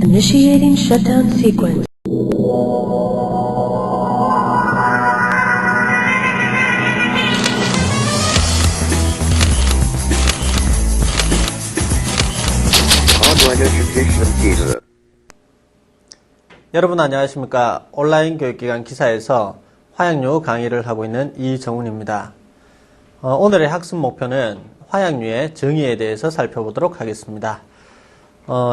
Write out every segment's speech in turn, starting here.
Initiating shutdown sequence. Online education 기사. 여러분 안녕하십니까. 온라인 교육기관 기사에서 화약류 강의를 하고 있는 이정훈입니다. 오늘의 학습 목표는 화약류의 정의에 대해서 살펴보도록 하겠습니다.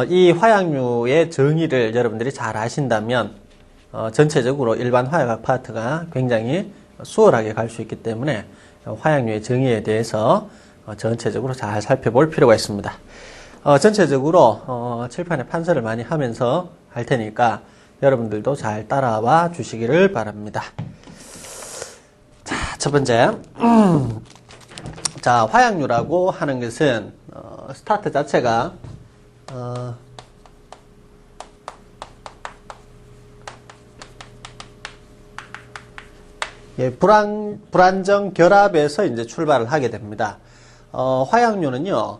이 화약류의 정의를 여러분들이 잘 아신다면 전체적으로 일반 화약학 파트가 굉장히 수월하게 갈 수 있기 때문에 화약류의 정의에 대해서 전체적으로 잘 살펴볼 필요가 있습니다. 전체적으로 칠판에 판서를 많이 하면서 할 테니까 여러분들도 잘 따라와 주시기를 바랍니다. 자, 첫 번째. 자, 화약류라고 하는 것은 스타트 자체가 불안정 결합에서 이제 출발을 하게 됩니다. 화약류는요,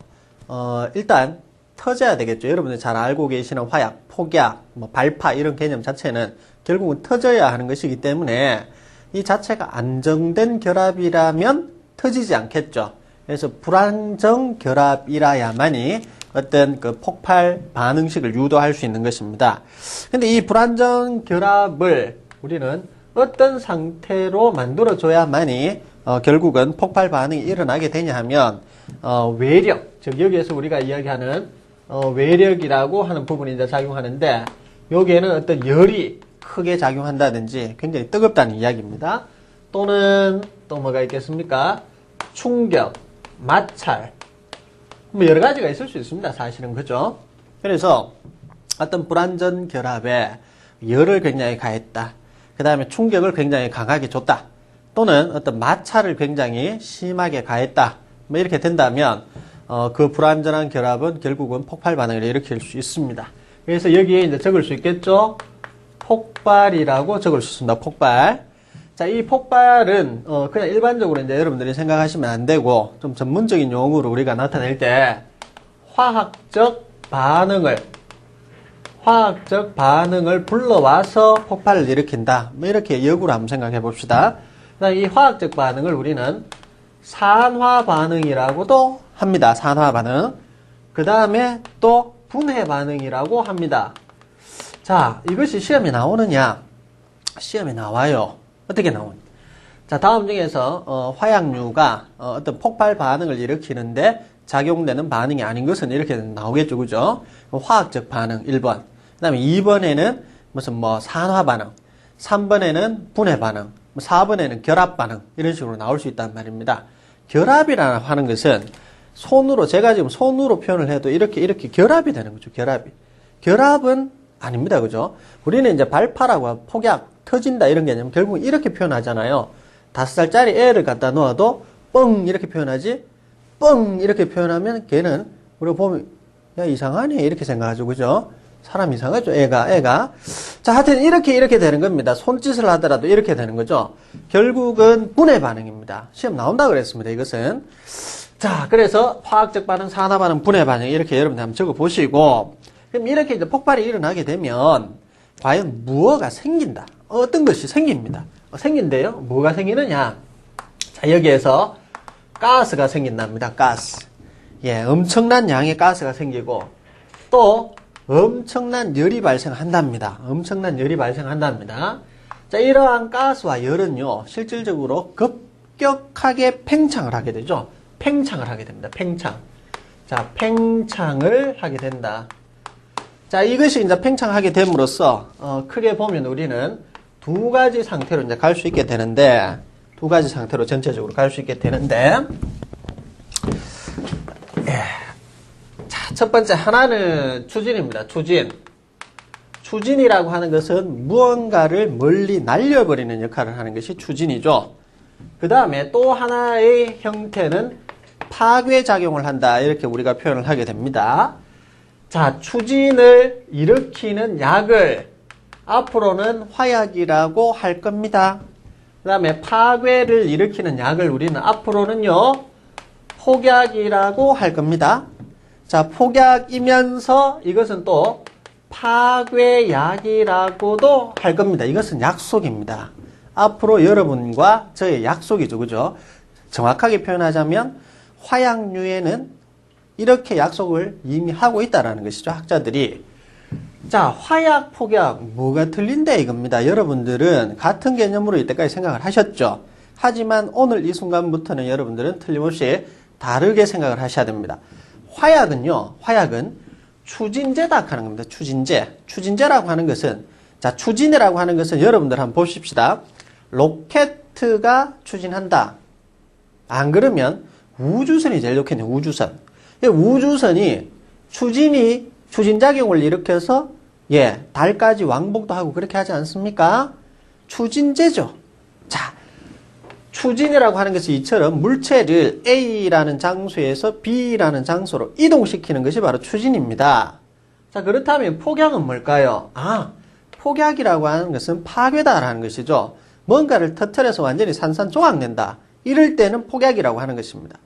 일단 터져야 되겠죠. 여러분들 잘 알고 계시는 화약, 폭약, 발파 이런 개념 자체는 결국은 터져야 하는 것이기 때문에 이 자체가 안정된 결합이라면 터지지 않겠죠. 그래서 불안정 결합이라야만이 어떤 그 폭발 반응식을 유도할 수 있는 것입니다. 근데 이 불안정 결합을 우리는 어떤 상태로 만들어줘야만이 결국은 폭발 반응이 일어나게 되냐 하면 외력, 즉 여기에서 우리가 이야기하는 외력이라고 하는 부분이 이제 작용하는데 여기에는 어떤 열이 크게 작용한다든지 굉장히 뜨겁다는 이야기입니다. 또는 또 뭐가 있겠습니까? 충격, 마찰, 뭐 여러 가지가 있을 수 있습니다. 사실은 그죠? 그래서 어떤 불안전 결합에 열을 굉장히 가했다. 그 다음에 충격을 굉장히 강하게 줬다. 또는 어떤 마찰을 굉장히 심하게 가했다. 뭐 이렇게 된다면 그 불완전한 결합은 결국은 폭발 반응을 일으킬 수 있습니다. 그래서 여기에 이제 적을 수 있겠죠? 폭발이라고 적을 수 있습니다. 폭발. 자, 이 폭발은 그냥 일반적으로 이제 여러분들이 생각하시면 안 되고 좀 전문적인 용어로 우리가 나타낼 때 화학적 반응을 불러와서 폭발을 일으킨다. 뭐 이렇게 역으로 한번 생각해 봅시다. 이 화학적 반응을 우리는 산화 반응이라고도 합니다. 산화 반응. 그 다음에 또 분해 반응이라고 합니다. 자, 이것이 시험에 나오느냐? 시험에 나와요. 어떻게 나오냐? 자, 다음 중에서 화약류가 어떤 폭발 반응을 일으키는데 작용되는 반응이 아닌 것은 이렇게 나오겠죠. 그죠? 화학적 반응 1번. 그 다음에 2번에는 무슨 산화 반응. 3번에는 분해 반응. 4번에는 결합 반응. 이런 식으로 나올 수 있단 말입니다. 결합이라 하는 것은 손으로, 제가 지금 손으로 표현을 해도 이렇게 결합이 되는 거죠. 결합은 아닙니다. 그죠? 우리는 이제 발파라고 폭약, 터진다 이런 개념 결국 이렇게 표현하잖아요. 5살짜리 애를 갖다 놓아도 뻥 이렇게 표현하지, 뻥 이렇게 표현하면 걔는 우리가 보면 야 이상하네 이렇게 생각하죠. 그죠? 사람 이상하죠. 애가. 자, 하여튼 이렇게 되는 겁니다. 손짓을 하더라도 이렇게 되는 거죠. 결국은 분해 반응입니다. 시험 나온다 그랬습니다. 이것은. 자, 그래서 화학적 반응, 산화 반응, 분해 반응 이렇게 여러분들 한번 적어 보시고, 그럼 이렇게 이제 폭발이 일어나게 되면 과연 무엇가 생긴다. 어떤 것이 생깁니다. 생긴대요. 뭐가 생기느냐? 자, 여기에서 가스가 생긴답니다. 가스. 예, 엄청난 양의 가스가 생기고 또 엄청난 열이 발생한답니다. 자, 이러한 가스와 열은요, 실질적으로 급격하게 팽창을 하게 되죠. 팽창을 하게 됩니다. 자, 팽창을 하게 된다. 자, 이것이 이제 팽창하게 됨으로써, 크게 보면 우리는 두 가지 상태로 이제 갈 수 있게 되는데, 두 가지 상태로 전체적으로 갈 수 있게 되는데, 자, 첫 번째 하나는 추진입니다. 추진이라고 하는 것은 무언가를 멀리 날려버리는 역할을 하는 것이 추진이죠. 그 다음에 또 하나의 형태는 파괴작용을 한다. 이렇게 우리가 표현을 하게 됩니다. 자, 추진을 일으키는 약을 앞으로는 화약이라고 할 겁니다. 그 다음에 파괴를 일으키는 약을 우리는 앞으로는요, 폭약이라고 할 겁니다. 자, 폭약이면서 이것은 또 파괴약이라고도 할 겁니다. 이것은 약속입니다. 앞으로 여러분과 저의 약속이죠. 그죠? 정확하게 표현하자면 화약류에는 이렇게 약속을 이미 하고 있다라는 것이죠. 학자들이. 자, 화약, 폭약 뭐가 틀린데 이겁니다. 여러분들은 같은 개념으로 이때까지 생각을 하셨죠. 하지만 오늘 이 순간부터는 여러분들은 틀림없이 다르게 생각을 하셔야 됩니다. 화약은 추진제다 하는 겁니다. 추진제라고 하는 것은, 자, 추진이라고 하는 것은 여러분들 한번 보십시다. 로켓가 추진한다. 안 그러면 우주선이 제일 좋겠네요. 우주선이 추진작용을 일으켜서 달까지 왕복도 하고 그렇게 하지 않습니까? 추진제죠. 자, 추진이라고 하는 것은 이처럼 물체를 A라는 장소에서 B라는 장소로 이동시키는 것이 바로 추진입니다. 자, 그렇다면 폭약은 뭘까요? 폭약이라고 하는 것은 파괴다라는 것이죠. 뭔가를 터뜨려서 완전히 산산조각낸다. 이럴 때는 폭약이라고 하는 것입니다.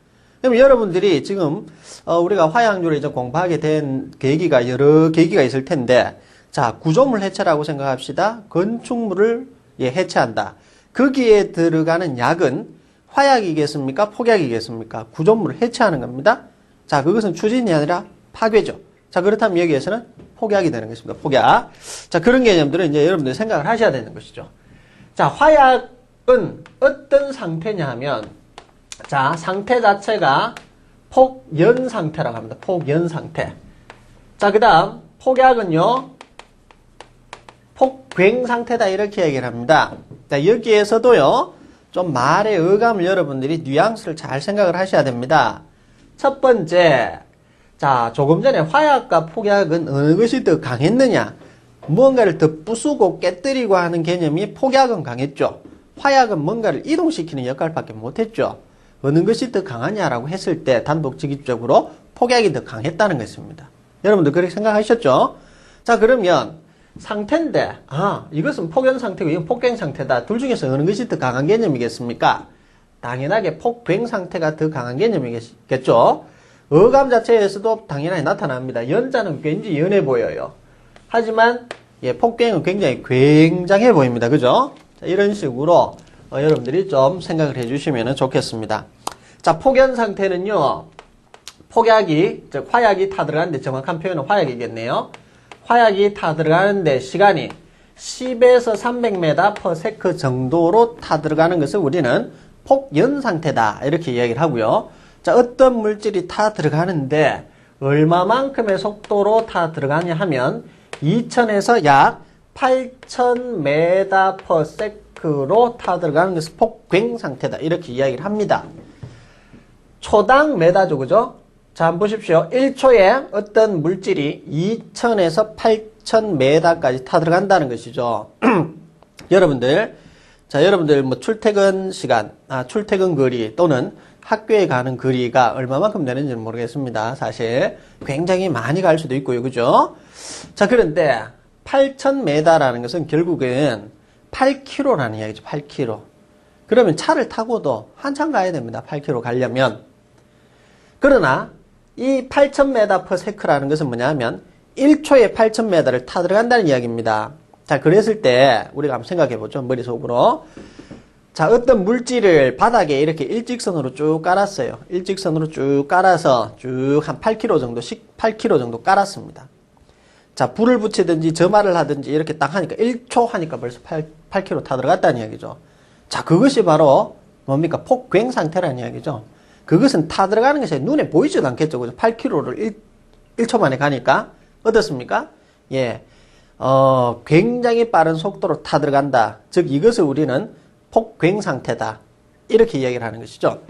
그럼 여러분들이 지금 우리가 화약류를 이제 공부하게 된 계기가 여러 계기가 있을 텐데, 자, 구조물 해체라고 생각합시다. 건축물을 해체한다. 거기에 들어가는 약은 화약이겠습니까? 폭약이겠습니까? 구조물을 해체하는 겁니다. 자, 그것은 추진이 아니라 파괴죠. 자, 그렇다면 여기에서는 폭약이 되는 것입니다. 폭약. 자, 그런 개념들은 이제 여러분들이 생각을 하셔야 되는 것이죠. 자, 화약은 어떤 상태냐 하면, 자, 상태 자체가 폭연 상태라고 합니다. 폭연 상태. 자, 그 다음 폭약은요, 폭괭 상태다 이렇게 얘기를 합니다. 자, 여기에서도요, 좀 말의 어감을 여러분들이 뉘앙스를 잘 생각을 하셔야 됩니다. 첫 번째, 자, 조금 전에 화약과 폭약은 어느 것이 더 강했느냐? 무언가를 더 부수고 깨뜨리고 하는 개념이 폭약은 강했죠. 화약은 뭔가를 이동시키는 역할밖에 못했죠. 어느 것이 더 강하냐라고 했을 때 단독직입적으로 폭약이 더 강했다는 것입니다. 여러분들 그렇게 생각하셨죠? 자, 그러면 상태인데, 이것은 폭연 상태고 이건 폭괭 상태다. 둘 중에서 어느 것이 더 강한 개념이겠습니까? 당연하게 폭괭 상태가 더 강한 개념이겠죠? 어감 자체에서도 당연하게 나타납니다. 연자는 왠지 연해 보여요. 하지만 폭괭은 굉장히 굉장해 보입니다. 그죠? 자, 이런 식으로 여러분들이 좀 생각을 해주시면 좋겠습니다. 자, 폭연 상태는요, 즉 화약이 타 들어가는데, 정확한 표현은 화약이겠네요. 화약이 타 들어가는데 시간이 10에서 300m/s 정도로 타 들어가는 것을 우리는 폭연 상태다 이렇게 이야기를 하고요. 자, 어떤 물질이 타 들어가는데 얼마만큼의 속도로 타 들어가냐 하면 2000에서 약 8000m/s로 타 들어가는 것을 폭괭 상태다 이렇게 이야기를 합니다. 초당 메다죠, 그죠? 자, 한번 보십시오. 1초에 어떤 물질이 2000에서 8000m까지 타 들어간다는 것이죠. 여러분들 뭐 출퇴근 시간, 출퇴근 거리 또는 학교에 가는 거리가 얼마만큼 되는지는 모르겠습니다. 사실 굉장히 많이 갈 수도 있고요. 그죠? 자, 그런데 8000m라는 것은 결국은 8km라는 이야기죠. 8km. 그러면 차를 타고도 한참 가야 됩니다. 8km 가려면. 그러나 이 8000m/s라는 것은 뭐냐 하면 1초에 8000m를 타 들어간다는 이야기입니다. 자, 그랬을 때 우리가 한번 생각해 보죠. 머릿속으로. 자, 어떤 물질을 바닥에 이렇게 일직선으로 쭉 깔았어요. 일직선으로 쭉 깔아서 쭉 한 8km 정도 깔았습니다. 자, 불을 붙이든지 점화를 하든지 이렇게 딱 하니까 1초 하니까 벌써 8km 타 들어갔다는 이야기죠. 자, 그것이 바로 뭡니까? 폭괭 상태라는 이야기죠. 그것은 타 들어가는 것이 눈에 보이지도 않겠죠. 그죠? 8km를 1초 만에 가니까. 어떻습니까? 굉장히 빠른 속도로 타 들어간다. 즉, 이것을 우리는 폭괭 상태다. 이렇게 이야기를 하는 것이죠.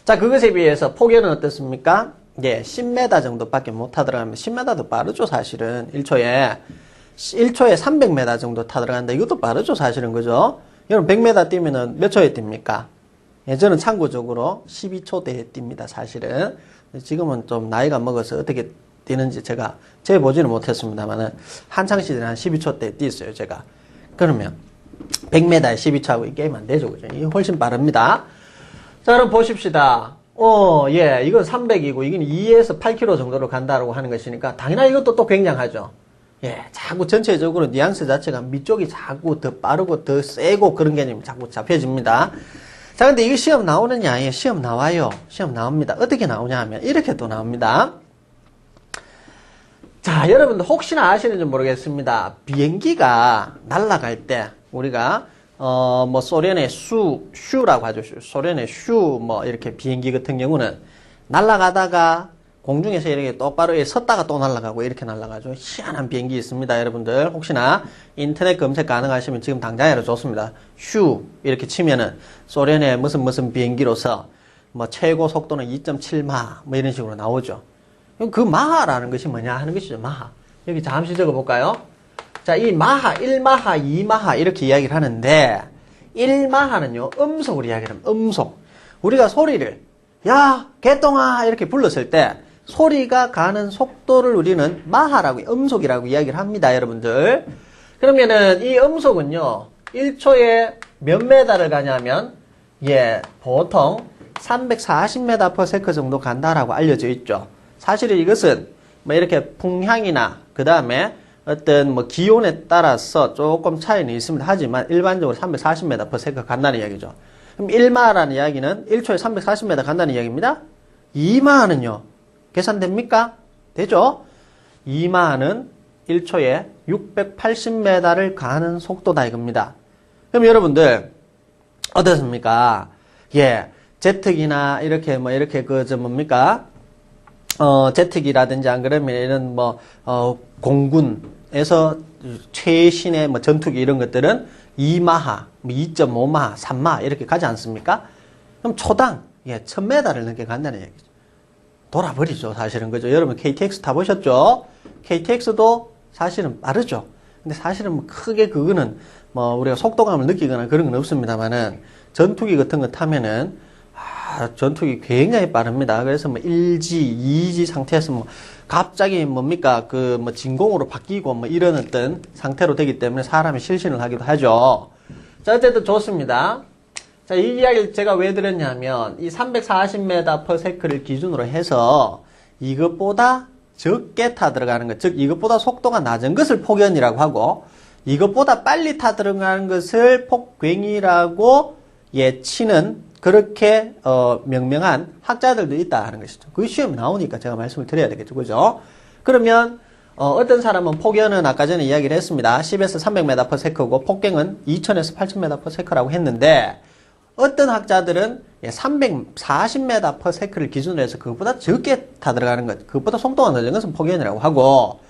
자, 그것에 비해서 폭연은 어떻습니까? 10m 정도밖에 못 타 들어가면 10m도 빠르죠, 사실은. 1초에 300m 정도 타 들어간다. 이것도 빠르죠, 사실은. 그죠? 여러분, 100m 뛰면은 몇 초에 뜁니까? 저는 참고적으로 12초대에 뜁니다, 사실은. 지금은 좀 나이가 먹어서 어떻게 뛰는지 제가 재보지는 못했습니다만은, 한창시절에 한 12초대에 뛰었어요, 제가. 그러면, 100m에 12초하고 이 게임 안 되죠, 그죠? 이게 훨씬 빠릅니다. 자, 그럼 보십시다. 이건 300이고, 이건 2에서 8km 정도로 간다고 하는 것이니까, 당연히 이것도 또 굉장하죠. 예, 자꾸 전체적으로 뉘앙스 자체가 밑쪽이 자꾸 더 빠르고 더 세고 그런 개념이 자꾸 잡혀집니다. 자, 근데 이게 시험 나오느냐? 예, 시험 나와요. 시험 나옵니다. 어떻게 나오냐 하면 이렇게 또 나옵니다. 자, 여러분들 혹시나 아시는지 모르겠습니다. 비행기가 날아갈 때 우리가 뭐 소련의 슈라고 하죠. 소련의 뭐 이렇게 비행기 같은 경우는 날아가다가 공중에서 이렇게 똑바로 섰다가 또 날아가고 이렇게 날아가죠. 희한한 비행기 있습니다. 여러분들 혹시나 인터넷 검색 가능하시면 지금 당장이라도 좋습니다. 슈 이렇게 치면은 소련의 무슨 비행기로서 뭐 최고 속도는 2.7마 뭐 이런 식으로 나오죠. 그 마하라는 것이 뭐냐 하는 것이죠. 마하. 여기 잠시 적어볼까요? 자, 이 마하, 1마하, 2마하 이렇게 이야기를 하는데 1마하는요. 음속으로 이야기를 합니다. 음속. 우리가 소리를 야 개똥아 이렇게 불렀을 때 소리가 가는 속도를 우리는 마하라고 음속이라고 이야기를 합니다. 여러분들. 그러면은 이 음속은요. 1초에 몇 메다를 가냐면 예, 보통 340m/s 정도 간다라고 알려져 있죠. 사실은 이것은 뭐 이렇게 풍향이나 그 다음에 어떤 뭐 기온에 따라서 조금 차이는 있습니다. 하지만 일반적으로 340m/s 간다는 이야기죠. 그럼 1마라는 이야기는 1초에 340m 간다는 이야기입니다. 2마는요. 계산됩니까? 되죠? 2마는 1초에 680m를 가는 속도다 이겁니다. 그럼 여러분들 어떻습니까? 예, 제트기나 이렇게 뭐 이렇게 뭡니까? 제트기라든지 안 그러면 이런 뭐 공군에서 최신의 뭐 전투기 이런 것들은 2마하, 2.5마하, 3마하 이렇게 가지 않습니까? 그럼 초당 예, 1000m를 넘게 간다는 얘기죠. 돌아버리죠, 사실은. 그죠? 여러분 KTX 타보셨죠? KTX도 사실은 빠르죠. 근데 사실은 뭐 크게 그거는 뭐 우리가 속도감을 느끼거나 그런 건 없습니다만은 전투기 같은 거 타면은 전투기 굉장히 빠릅니다. 그래서 뭐 1G, 2G 상태에서 뭐 갑자기 뭡니까 그 뭐 진공으로 바뀌고 뭐 이런 어떤 상태로 되기 때문에 사람이 실신을 하기도 하죠. 자, 어쨌든 좋습니다. 자, 이 이야기를 제가 왜 드렸냐면 이 340m/s를 기준으로 해서 이것보다 적게 타 들어가는 것, 즉 이것보다 속도가 낮은 것을 폭연이라고 하고 이것보다 빨리 타 들어가는 것을 폭괭이라고 치는 그렇게 명명한 학자들도 있다 하는 것이죠. 그 시험이 나오니까 제가 말씀을 드려야 되겠죠. 그죠? 그러면 어떤 사람은 폭연은 아까 전에 이야기를 했습니다. 10에서 300m/s고 폭갱은 2000에서 8000m/s라고 했는데 어떤 학자들은 340m/s를 기준으로 해서 그것보다 적게 타 들어가는 것, 그것보다 속도가 늦은 것은 폭연이라고 하고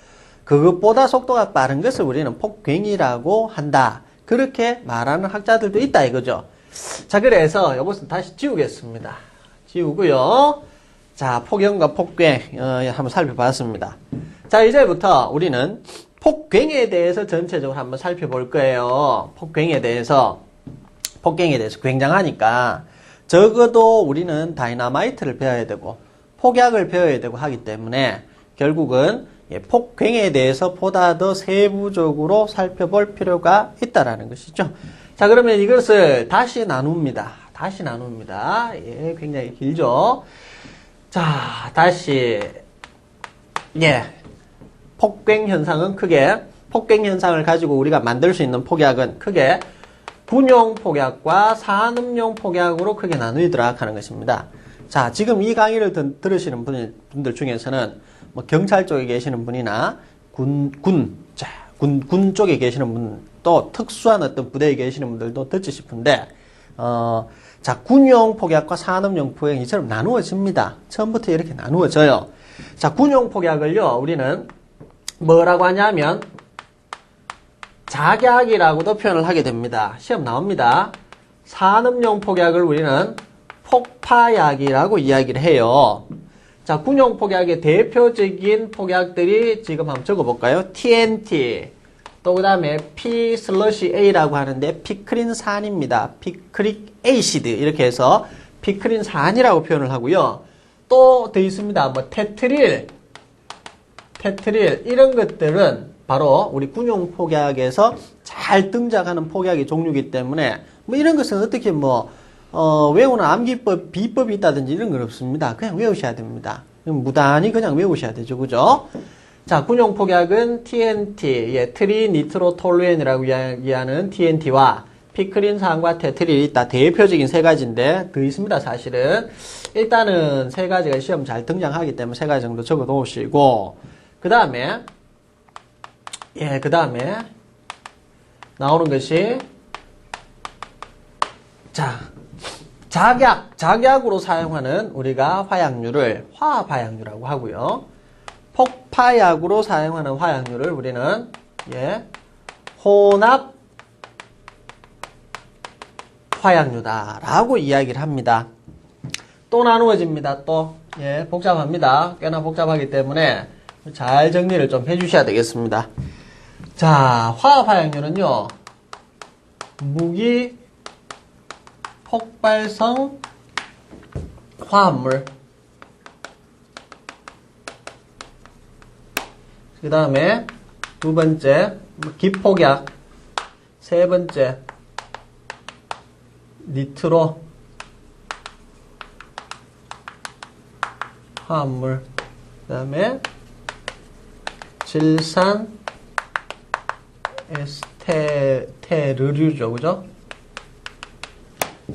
그것보다 속도가 빠른 것을 우리는 폭괭이라고 한다. 그렇게 말하는 학자들도 있다 이거죠. 자, 그래서 이것은 다시 지우겠습니다. 지우고요. 자, 폭연과 폭괭 한번 살펴봤습니다. 자, 이제부터 우리는 폭괭에 대해서 전체적으로 한번 살펴볼 거예요. 폭괭에 대해서. 폭갱에 대해서 굉장하니까 적어도 우리는 다이너마이트를 배워야 되고 폭약을 배워야 되고 하기 때문에 결국은 폭갱에 대해서 보다 더 세부적으로 살펴볼 필요가 있다라는 것이죠. 자, 그러면 이것을 다시 나눕니다. 다시 나눕니다. 예, 굉장히 길죠. 자, 다시 폭갱 현상은 크게 폭갱 현상을 가지고 우리가 만들 수 있는 폭약은 크게 군용 폭약과 산업용 폭약으로 크게 나누이더라 하는 것입니다. 자, 지금 이 강의를 들으시는 분들 중에서는 뭐 경찰 쪽에 계시는 분이나 군 쪽에 계시는 분, 또 특수한 어떤 부대에 계시는 분들도 듣지 싶은데, 자, 군용 폭약과 산업용 폭약이 이처럼 나누어집니다. 처음부터 이렇게 나누어져요. 자, 군용 폭약을요, 우리는 뭐라고 하냐면, 작약이라고도 표현을 하게 됩니다. 시험 나옵니다. 산업용 폭약을 우리는 폭파약이라고 이야기를 해요. 자, 군용 폭약의 대표적인 폭약들이 지금 한번 적어볼까요? TNT, 또 그 다음에 P/A라고 하는데 피크린산입니다. 피크릭 에이시드 이렇게 해서 피크린산이라고 표현을 하고요. 또 더 있습니다. 뭐 테트릴 이런 것들은 바로 우리 군용 폭약에서 잘 등장하는 폭약의 종류이기 때문에 뭐 이런 것은 어떻게 외우는 암기법, 비법이 있다든지 이런 건 없습니다. 그냥 외우셔야 됩니다. 무단히 그냥 외우셔야 되죠. 그죠? 자, 군용 폭약은 TNT, 예, 트리니트로톨루엔이라고 이야기하는 TNT와 피크린산과 테트릴이 있다. 대표적인 세 가지인데 더 있습니다, 사실은. 일단은 세 가지가 시험 잘 등장하기 때문에 세 가지 정도 적어 놓으시고, 그 다음에 나오는 것이, 자, 작약으로 사용하는 우리가 화약류를 화합화약류라고 하고요. 폭파약으로 사용하는 화약류를 우리는, 예, 혼합 화약류다라고 이야기를 합니다. 또 나누어집니다. 또, 예, 복잡합니다. 꽤나 복잡하기 때문에 잘 정리를 좀 해주셔야 되겠습니다. 자, 화합화약류는요, 무기 폭발성 화합물, 그 다음에 두 번째 기폭약, 세 번째 니트로 화합물, 그 다음에 질산 에스테르류죠, 그죠?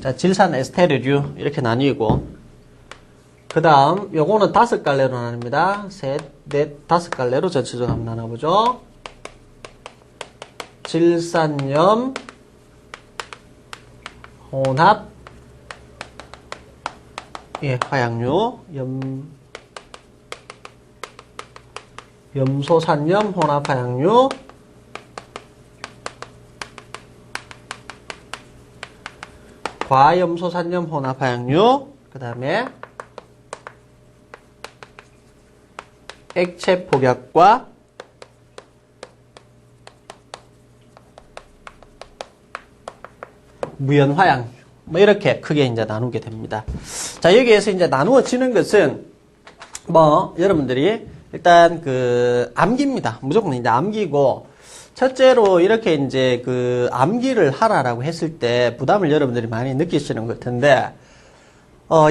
자, 질산 에스테르류 이렇게 나뉘고, 그 다음 요거는 5갈래로 나눕니다. 셋, 넷, 5갈래로 전체적으로 한번 나눠보죠. 질산염 혼합, 예, 화약류, 염소산염 혼합 화약류, 과염소산염 혼합 화약류, 그 다음에 액체 폭약과 무연 화약류, 뭐 이렇게 크게 이제 나누게 됩니다. 자, 여기에서 이제 나누어지는 것은 뭐 여러분들이 일단 그 암기입니다. 무조건 이제 암기고, 첫째로 이렇게 이제 그 암기를 하라라고 했을 때 부담을 여러분들이 많이 느끼시는 것 같은데,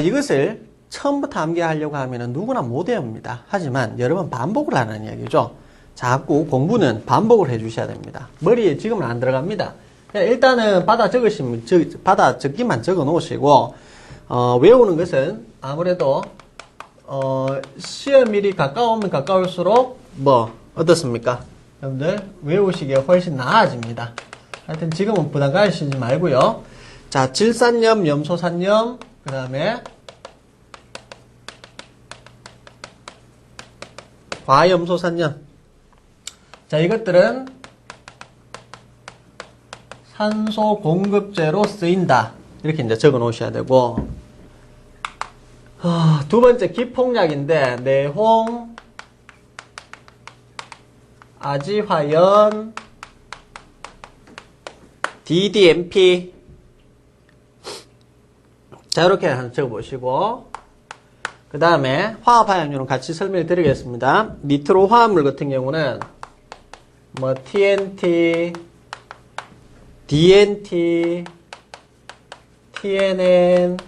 이것을 처음부터 암기하려고 하면은 누구나 못 외웁니다. 하지만 여러 번 반복을 하는 이야기죠. 자꾸 공부는 반복을 해 주셔야 됩니다. 머리에 지금은 안 들어갑니다. 일단은 받아 적기만 적어 놓으시고, 외우는 것은 아무래도, 시험일이 가까우면 가까울수록, 어떻습니까? 여러분들, 외우시기에 훨씬 나아집니다. 하여튼 지금은 부담 가지시지 말고요. 자, 질산염, 염소산염, 그 다음에, 과염소산염. 자, 이것들은 산소 공급제로 쓰인다. 이렇게 이제 적어 놓으셔야 되고, 두 번째 기폭약인데, 내홍, 아지화연, DDMP. 자, 이렇게 한번 적어 보시고, 그 다음에 화합화약류는 같이 설명을 드리겠습니다. 니트로 화합물 같은 경우는 뭐 TNT, DNT, TNN,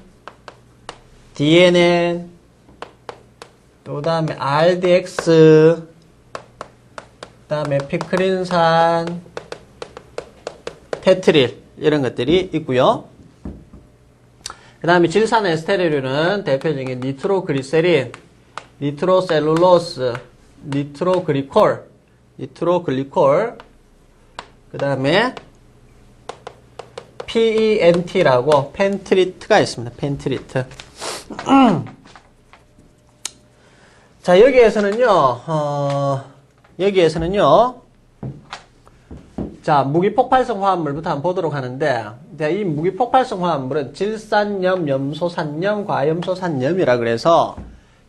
DNN, 그 다음에 RDX, 그 다음에 피크린산, 테트릴, 이런 것들이 있고요. 그 다음에 질산 에스테르류는 대표적인 니트로그리세린, 니트로셀룰로스, 니트로글리콜, 그 다음에 PENT라고 펜트리트가 있습니다. 펜트리트. 자, 여기에서는요, 자, 무기폭발성 화합물부터 한번 보도록 하는데, 이 무기폭발성 화합물은 질산염, 염소산염, 과염소산염이라 그래서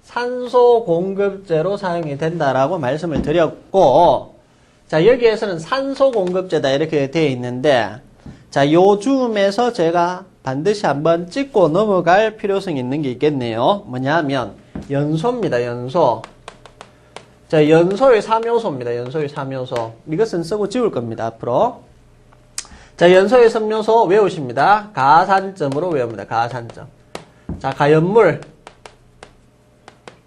산소 공급제로 사용이 된다라고 말씀을 드렸고, 자, 여기에서는 산소 공급제다 이렇게 되어 있는데, 자, 요즘에서 제가 반드시 한번 짚고 넘어갈 필요성이 있는 게 있겠네요. 뭐냐 하면 연소입니다. 연소. 자, 연소의 3요소입니다. 연소의 3요소. 이것은 쓰고 지울 겁니다. 앞으로. 자, 연소의 3요소 외우십니다. 가산점으로 외웁니다. 가산점. 자, 가연물.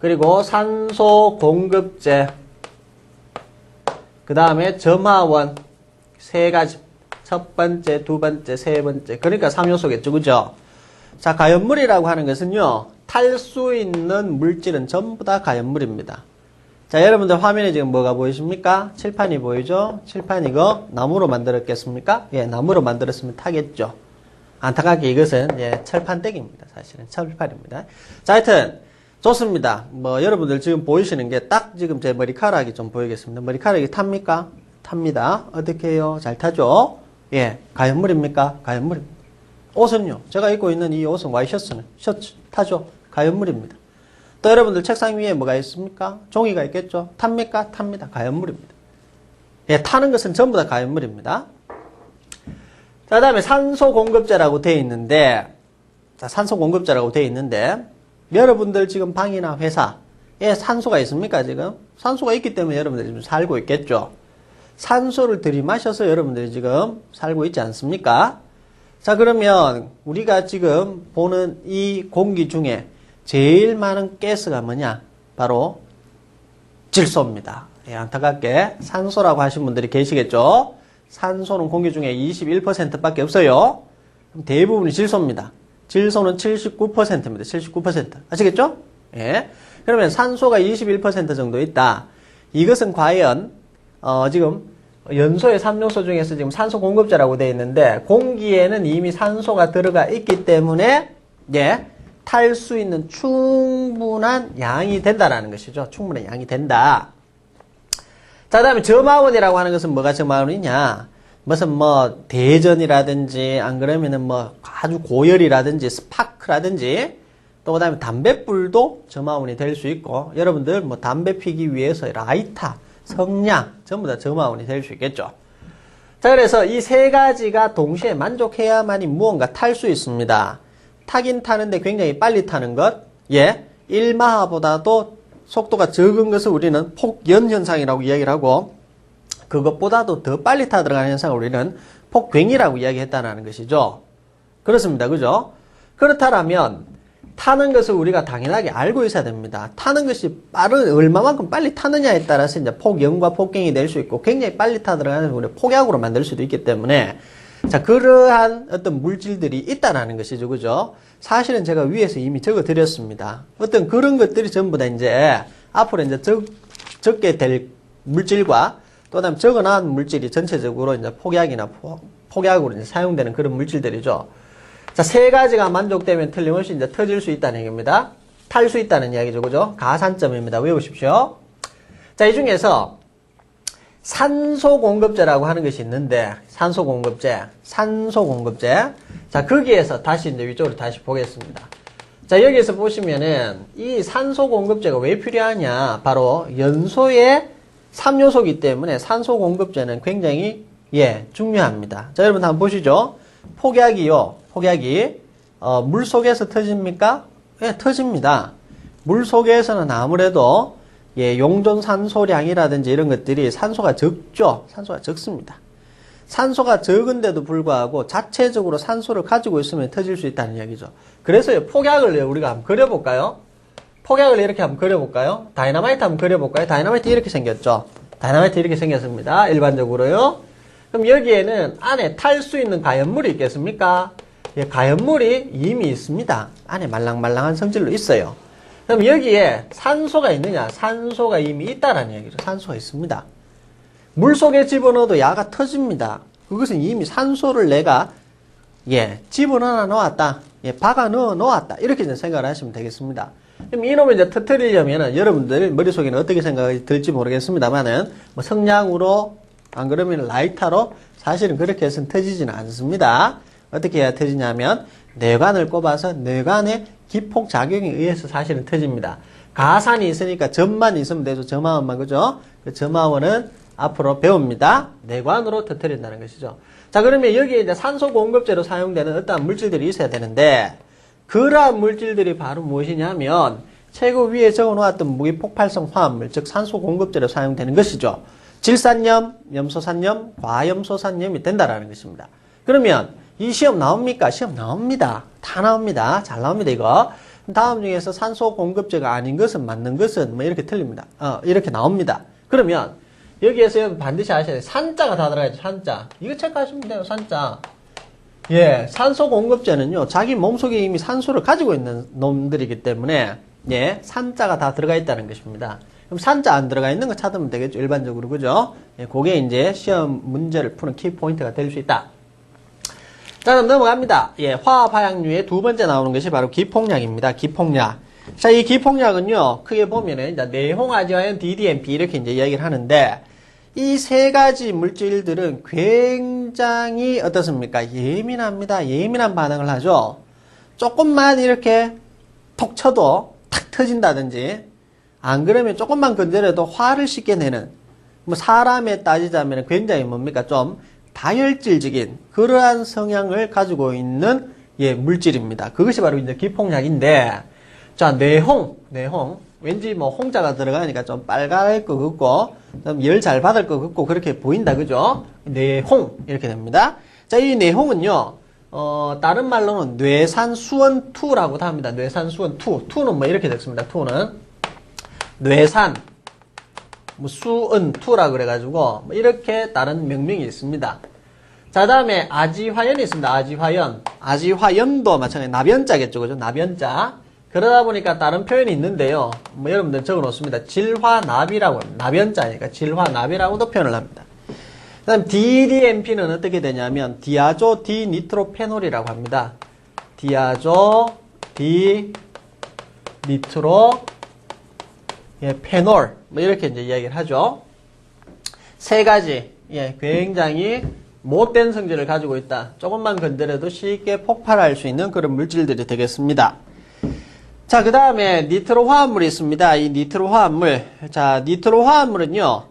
그리고 산소 공급제. 그 다음에 점화원 세 가지. 첫 번째, 두 번째, 세 번째. 그러니까 3요소겠죠. 그죠? 자, 가연물이라고 하는 것은요, 탈 수 있는 물질은 전부 다 가연물입니다. 자, 여러분들 화면에 지금 뭐가 보이십니까? 칠판이 보이죠? 칠판 이거 나무로 만들었겠습니까? 예, 나무로 만들었으면 타겠죠. 안타깝게 이것은, 예, 철판댁입니다. 사실은 철판입니다. 자, 하여튼, 좋습니다. 뭐, 여러분들 지금 보이시는 게 딱 지금 제 머리카락이 좀 보이겠습니다. 머리카락이 탑니까? 탑니다. 어떻게 해요? 잘 타죠? 예, 가연물입니까? 가연물입니다. 옷은요, 제가 입고 있는 이 옷은 와이셔츠는, 셔츠, 타죠? 가연물입니다. 또 여러분들 책상 위에 뭐가 있습니까? 종이가 있겠죠? 탑니까? 탑니다. 가연물입니다. 예, 타는 것은 전부 다 가연물입니다. 자, 다음에 산소 공급제라고 되어 있는데, 자, 산소 공급제라고 되어 있는데, 여러분들 지금 방이나 회사에 산소가 있습니까, 지금? 산소가 있기 때문에 여러분들이 지금 살고 있겠죠? 산소를 들이마셔서 여러분들이 지금 살고 있지 않습니까? 자, 그러면 우리가 지금 보는 이 공기 중에 제일 많은 가스가 뭐냐? 바로 질소입니다. 예, 안타깝게 산소라고 하신 분들이 계시겠죠? 산소는 공기 중에 21%밖에 없어요. 대부분이 질소입니다. 질소는 79%입니다. 79%. 아시겠죠? 예. 그러면 산소가 21% 정도 있다. 이것은 과연 지금 연소의 3요소 중에서 지금 산소 공급제라고 되어 있는데 공기에는 이미 산소가 들어가 있기 때문에 예, 탈 수 있는 충분한 양이 된다라는 것이죠. 충분한 양이 된다. 자, 다음에 점화원이라고 하는 것은 뭐가 점화원이냐? 무슨 뭐 대전이라든지 안 그러면은 뭐 아주 고열이라든지 스파크라든지 또 그다음에 담뱃불도 점화원이 될 수 있고 여러분들 뭐 담배 피기 위해서 라이터, 성냥 전부 다 점화원이 될 수 있겠죠. 자, 그래서 이 세 가지가 동시에 만족해야만이 무언가 탈 수 있습니다. 타긴 타는데 굉장히 빨리 타는 것, 예, 1마하보다도 속도가 적은 것을 우리는 폭연 현상이라고 이야기를 하고 그것보다도 더 빨리 타 들어가는 현상을 우리는 폭괭이라고 이야기했다는 것이죠. 그렇습니다. 그죠? 그렇다면 타는 것을 우리가 당연하게 알고 있어야 됩니다. 타는 것이 얼마만큼 빨리 타느냐에 따라서 이제 폭연과 폭괭이 될 수 있고 굉장히 빨리 타 들어가는 우리 폭약으로 만들 수도 있기 때문에 자, 그러한 어떤 물질들이 있다라는 것이죠. 그죠? 사실은 제가 위에서 이미 적어 드렸습니다. 어떤 그런 것들이 전부 다 이제 앞으로 이제 적게 될 물질과 또 다음에 적어 나온 물질이 전체적으로 이제 폭약으로 이제 사용되는 그런 물질들이죠. 자, 세 가지가 만족되면 틀림없이 이제 터질 수 있다는 얘기입니다. 탈 수 있다는 이야기죠. 그죠? 가산점입니다. 외우십시오. 자, 이 중에서 산소 공급제라고 하는 것이 있는데, 산소 공급제. 자, 거기에서 다시 이제 위쪽으로 다시 보겠습니다. 자, 여기에서 보시면은 이 산소 공급제가 왜 필요하냐? 바로 연소의 3요소이기 때문에 산소 공급제는 굉장히 중요합니다. 자, 여러분 한번 보시죠. 폭약이 물 속에서 터집니까? 예, 터집니다. 물 속에서는 아무래도 용존 산소량이라든지 이런 것들이 산소가 적죠. 산소가 적습니다. 산소가 적은데도 불구하고 자체적으로 산소를 가지고 있으면 터질 수 있다는 이야기죠. 그래서 폭약을 우리가 한번 그려볼까요? 폭약을 이렇게 한번 그려볼까요? 다이너마이트 한번 그려볼까요? 다이너마이트 이렇게 생겼죠. 다이너마이트 이렇게 생겼습니다. 일반적으로요. 그럼 여기에는 안에 탈 수 있는 가연물이 있겠습니까? 예, 가연물이 이미 있습니다. 안에 말랑말랑한 성질로 있어요. 그럼 여기에 산소가 있느냐? 산소가 이미 있다라는 얘기죠. 산소가 있습니다. 물 속에 집어넣어도 야가 터집니다. 그것은 이미 산소를 내가 집어넣어 놓았다. 박아 넣어 놓았다. 이렇게 이제 생각을 하시면 되겠습니다. 그럼 이놈을 이제 터뜨리려면은 여러분들 머릿속에는 어떻게 생각이 들지 모르겠습니다만은 뭐 성냥으로 안 그러면 라이터로 사실은 그렇게 해서는 터지지는 않습니다. 어떻게 해야 터지냐면 뇌관을 꼽아서 뇌관의 기폭작용에 의해서 사실은 터집니다. 가산이 있으니까 점만 있으면 되죠. 점화원만, 그죠? 그 점화원은 앞으로 배웁니다. 뇌관으로 터뜨린다는 것이죠. 자, 그러면 여기에 이제 산소 공급제로 사용되는 어떠한 물질들이 있어야 되는데 그러한 물질들이 바로 무엇이냐면 최고 위에 적어 놓았던 무기폭발성 화합물, 즉 산소 공급제로 사용되는 것이죠. 질산염, 염소산염, 과염소산염이 된다라는 것입니다. 그러면 이 시험 나옵니까? 시험 나옵니다. 다 나옵니다. 잘 나옵니다, 이거. 다음 중에서 산소 공급제가 아닌 것은 맞는 것은 뭐 이렇게 틀립니다. 이렇게 나옵니다. 그러면 여기에서 여러분 반드시 아셔야 돼요. 산자가 다 들어가야죠. 산자. 이거 체크하시면 돼요. 산자. 예, 산소 공급제는요, 자기 몸속에 이미 산소를 가지고 있는 놈들이기 때문에, 예, 산자가 다 들어가 있다는 것입니다. 그럼 산자 안 들어가 있는 거 찾으면 되겠죠. 일반적으로. 그죠? 예, 그게 이제 시험 문제를 푸는 키포인트가 될 수 있다. 자, 그럼 넘어갑니다. 예, 화학 화약류의 두 번째 나오는 것이 바로 기폭약입니다. 기폭약. 자, 이 기폭약은요, 크게 보면은, 이제 내홍아지화연 DDMP 이렇게 이제 이야기를 하는데, 이 세 가지 물질들은 굉장히 어떻습니까? 예민합니다. 예민한 반응을 하죠. 조금만 이렇게 톡 쳐도 탁 터진다든지, 안 그러면 조금만 건드려도 화를 쉽게 내는, 뭐 사람에 따지자면 굉장히 뭡니까? 좀 다혈질적인 그러한 성향을 가지고 있는 예, 물질입니다. 그것이 바로 이제 기폭약인데, 자, 내홍. 왠지 뭐 홍자가 들어가니까 좀 빨갈 것 같고, 좀 열 잘 받을 것 같고, 그렇게 보인다. 그죠? 내홍. 이렇게 됩니다. 자, 이 내홍은요, 다른 말로는 뇌산수원2라고도 합니다. 뇌산수원2. 2는 뭐 이렇게 됐습니다. 2는. 뇌산, 뭐 수은2라 그래가지고, 뭐 이렇게 다른 명명이 있습니다. 자, 다음에 아지화연이 있습니다. 아지화연. 아지화연도 마찬가지. 나변자겠죠. 그죠? 나변자. 그러다 보니까 다른 표현이 있는데요. 뭐 여러분들 적어 놓습니다. 질화납이라고 합니다. 나변자니까 질화납이라고도 표현을 합니다. 그 다음 DDMP는 어떻게 되냐면 디아조 디니트로페놀이라고 합니다. 디아조 디니트로 예, 페놀 뭐 이렇게 이제 이야기를 하죠. 세 가지 예, 굉장히 못된 성질을 가지고 있다. 조금만 건드려도 쉽게 폭발할 수 있는 그런 물질들이 되겠습니다. 자, 그 다음에 니트로 화합물이 있습니다. 이 니트로 화합물. 자, 니트로 화합물은요,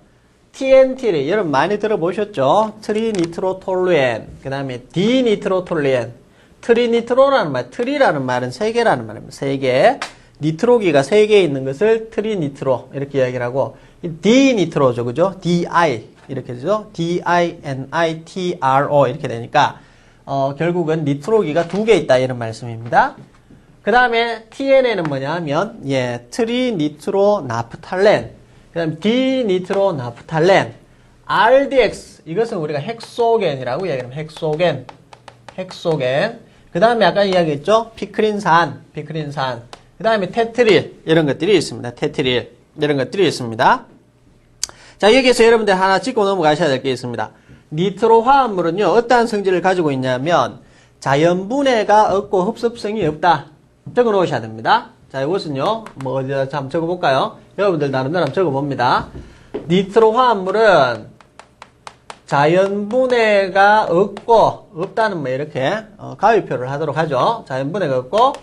TNT를 여러분 많이 들어보셨죠? 트리니트로톨루엔. 그 다음에 디니트로톨루엔. 트리니트로라는 말, 트리라는 말은 세 개라는 말입니다. 세 개. 니트로기가 세 개 있는 것을 트리니트로. 이렇게 이야기를 하고, 디니트로죠. 그죠? DI. 이렇게 되죠? DINITRO. 이렇게 되니까, 결국은 니트로기가 두 개 있다. 이런 말씀입니다. 그 다음에 TNA는 뭐냐 하면, 예, 트리니트로나프탈렌. 그 다음에 디니트로나프탈렌. RDX. 이것은 우리가 헥소겐이라고 이야기합니다. 헥소겐. 그 다음에 아까 이야기했죠? 피크린산. 그 다음에 테트릴. 이런 것들이 있습니다. 테트릴. 이런 것들이 있습니다. 자, 여기에서 여러분들 하나 짚고 넘어가셔야 될 게 있습니다. 니트로 화합물은요, 어떠한 성질을 가지고 있냐면, 자연분해가 없고 흡습성이 없다. 적어 놓으셔야 됩니다. 자, 이것은요, 뭐, 어디다 한번 적어 볼까요? 여러분들 나름대로 한번 적어 봅니다. 니트로 화합물은 자연분해가 없다는 뭐, 이렇게, 가위표를 하도록 하죠. 자연분해가 없고,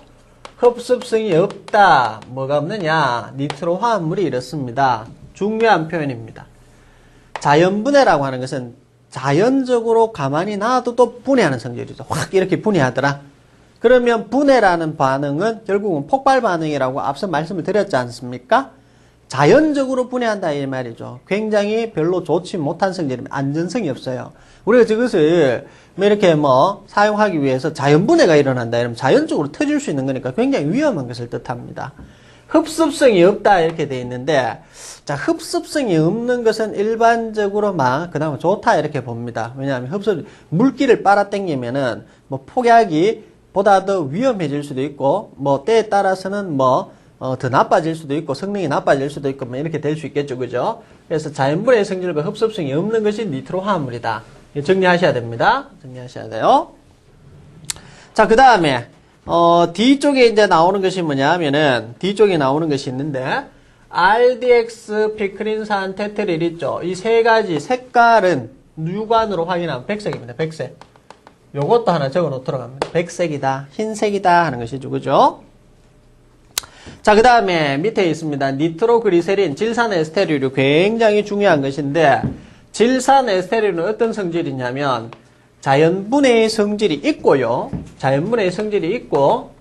흡습성이 없다. 뭐가 없느냐? 니트로 화합물이 이렇습니다. 중요한 표현입니다. 자연분해라고 하는 것은 자연적으로 가만히 놔둬도 분해하는 성질이죠. 확 이렇게 분해하더라. 그러면 분해라는 반응은 결국은 폭발 반응이라고 앞서 말씀을 드렸지 않습니까? 자연적으로 분해한다 이 말이죠. 굉장히 별로 좋지 못한 성질입니다. 안전성이 없어요. 우리가 저것을 뭐 이렇게 뭐 사용하기 위해서 자연분해가 일어난다 이러면 자연적으로 터질 수 있는 거니까 굉장히 위험한 것을 뜻합니다. 흡습성이 없다 이렇게 돼 있는데, 자, 흡습성이 없는 것은 일반적으로만 그나마 좋다 이렇게 봅니다. 왜냐하면 물기를 빨아당기면은 뭐 폭약이 보다 더 위험해질 수도 있고, 뭐 때에 따라서는 뭐 더 나빠질 수도 있고 성능이 나빠질 수도 있고 뭐 이렇게 될 수 있겠죠, 그죠? 그래서 자연분해 성질과 흡습성이 없는 것이 니트로 화합물이다. 정리하셔야 됩니다. 정리하셔야 돼요. 자, 그 다음에 뒤쪽에 이제 나오는 것이 뭐냐 하면은, 뒤쪽에 나오는 것이 있는데, RDX, 피크린산, 테트릴 있죠? 이 세 가지 색깔은 육안으로 확인하면 백색입니다. 백색. 요것도 하나 적어 놓도록 합니다. 백색이다, 흰색이다 하는 것이죠. 그죠? 자, 그 다음에 밑에 있습니다. 니트로그리세린, 질산에스테르류 굉장히 중요한 것인데, 질산에스테르류는 어떤 성질이냐면, 자연분해의 성질이 있고요. 자연분해의 성질이 있고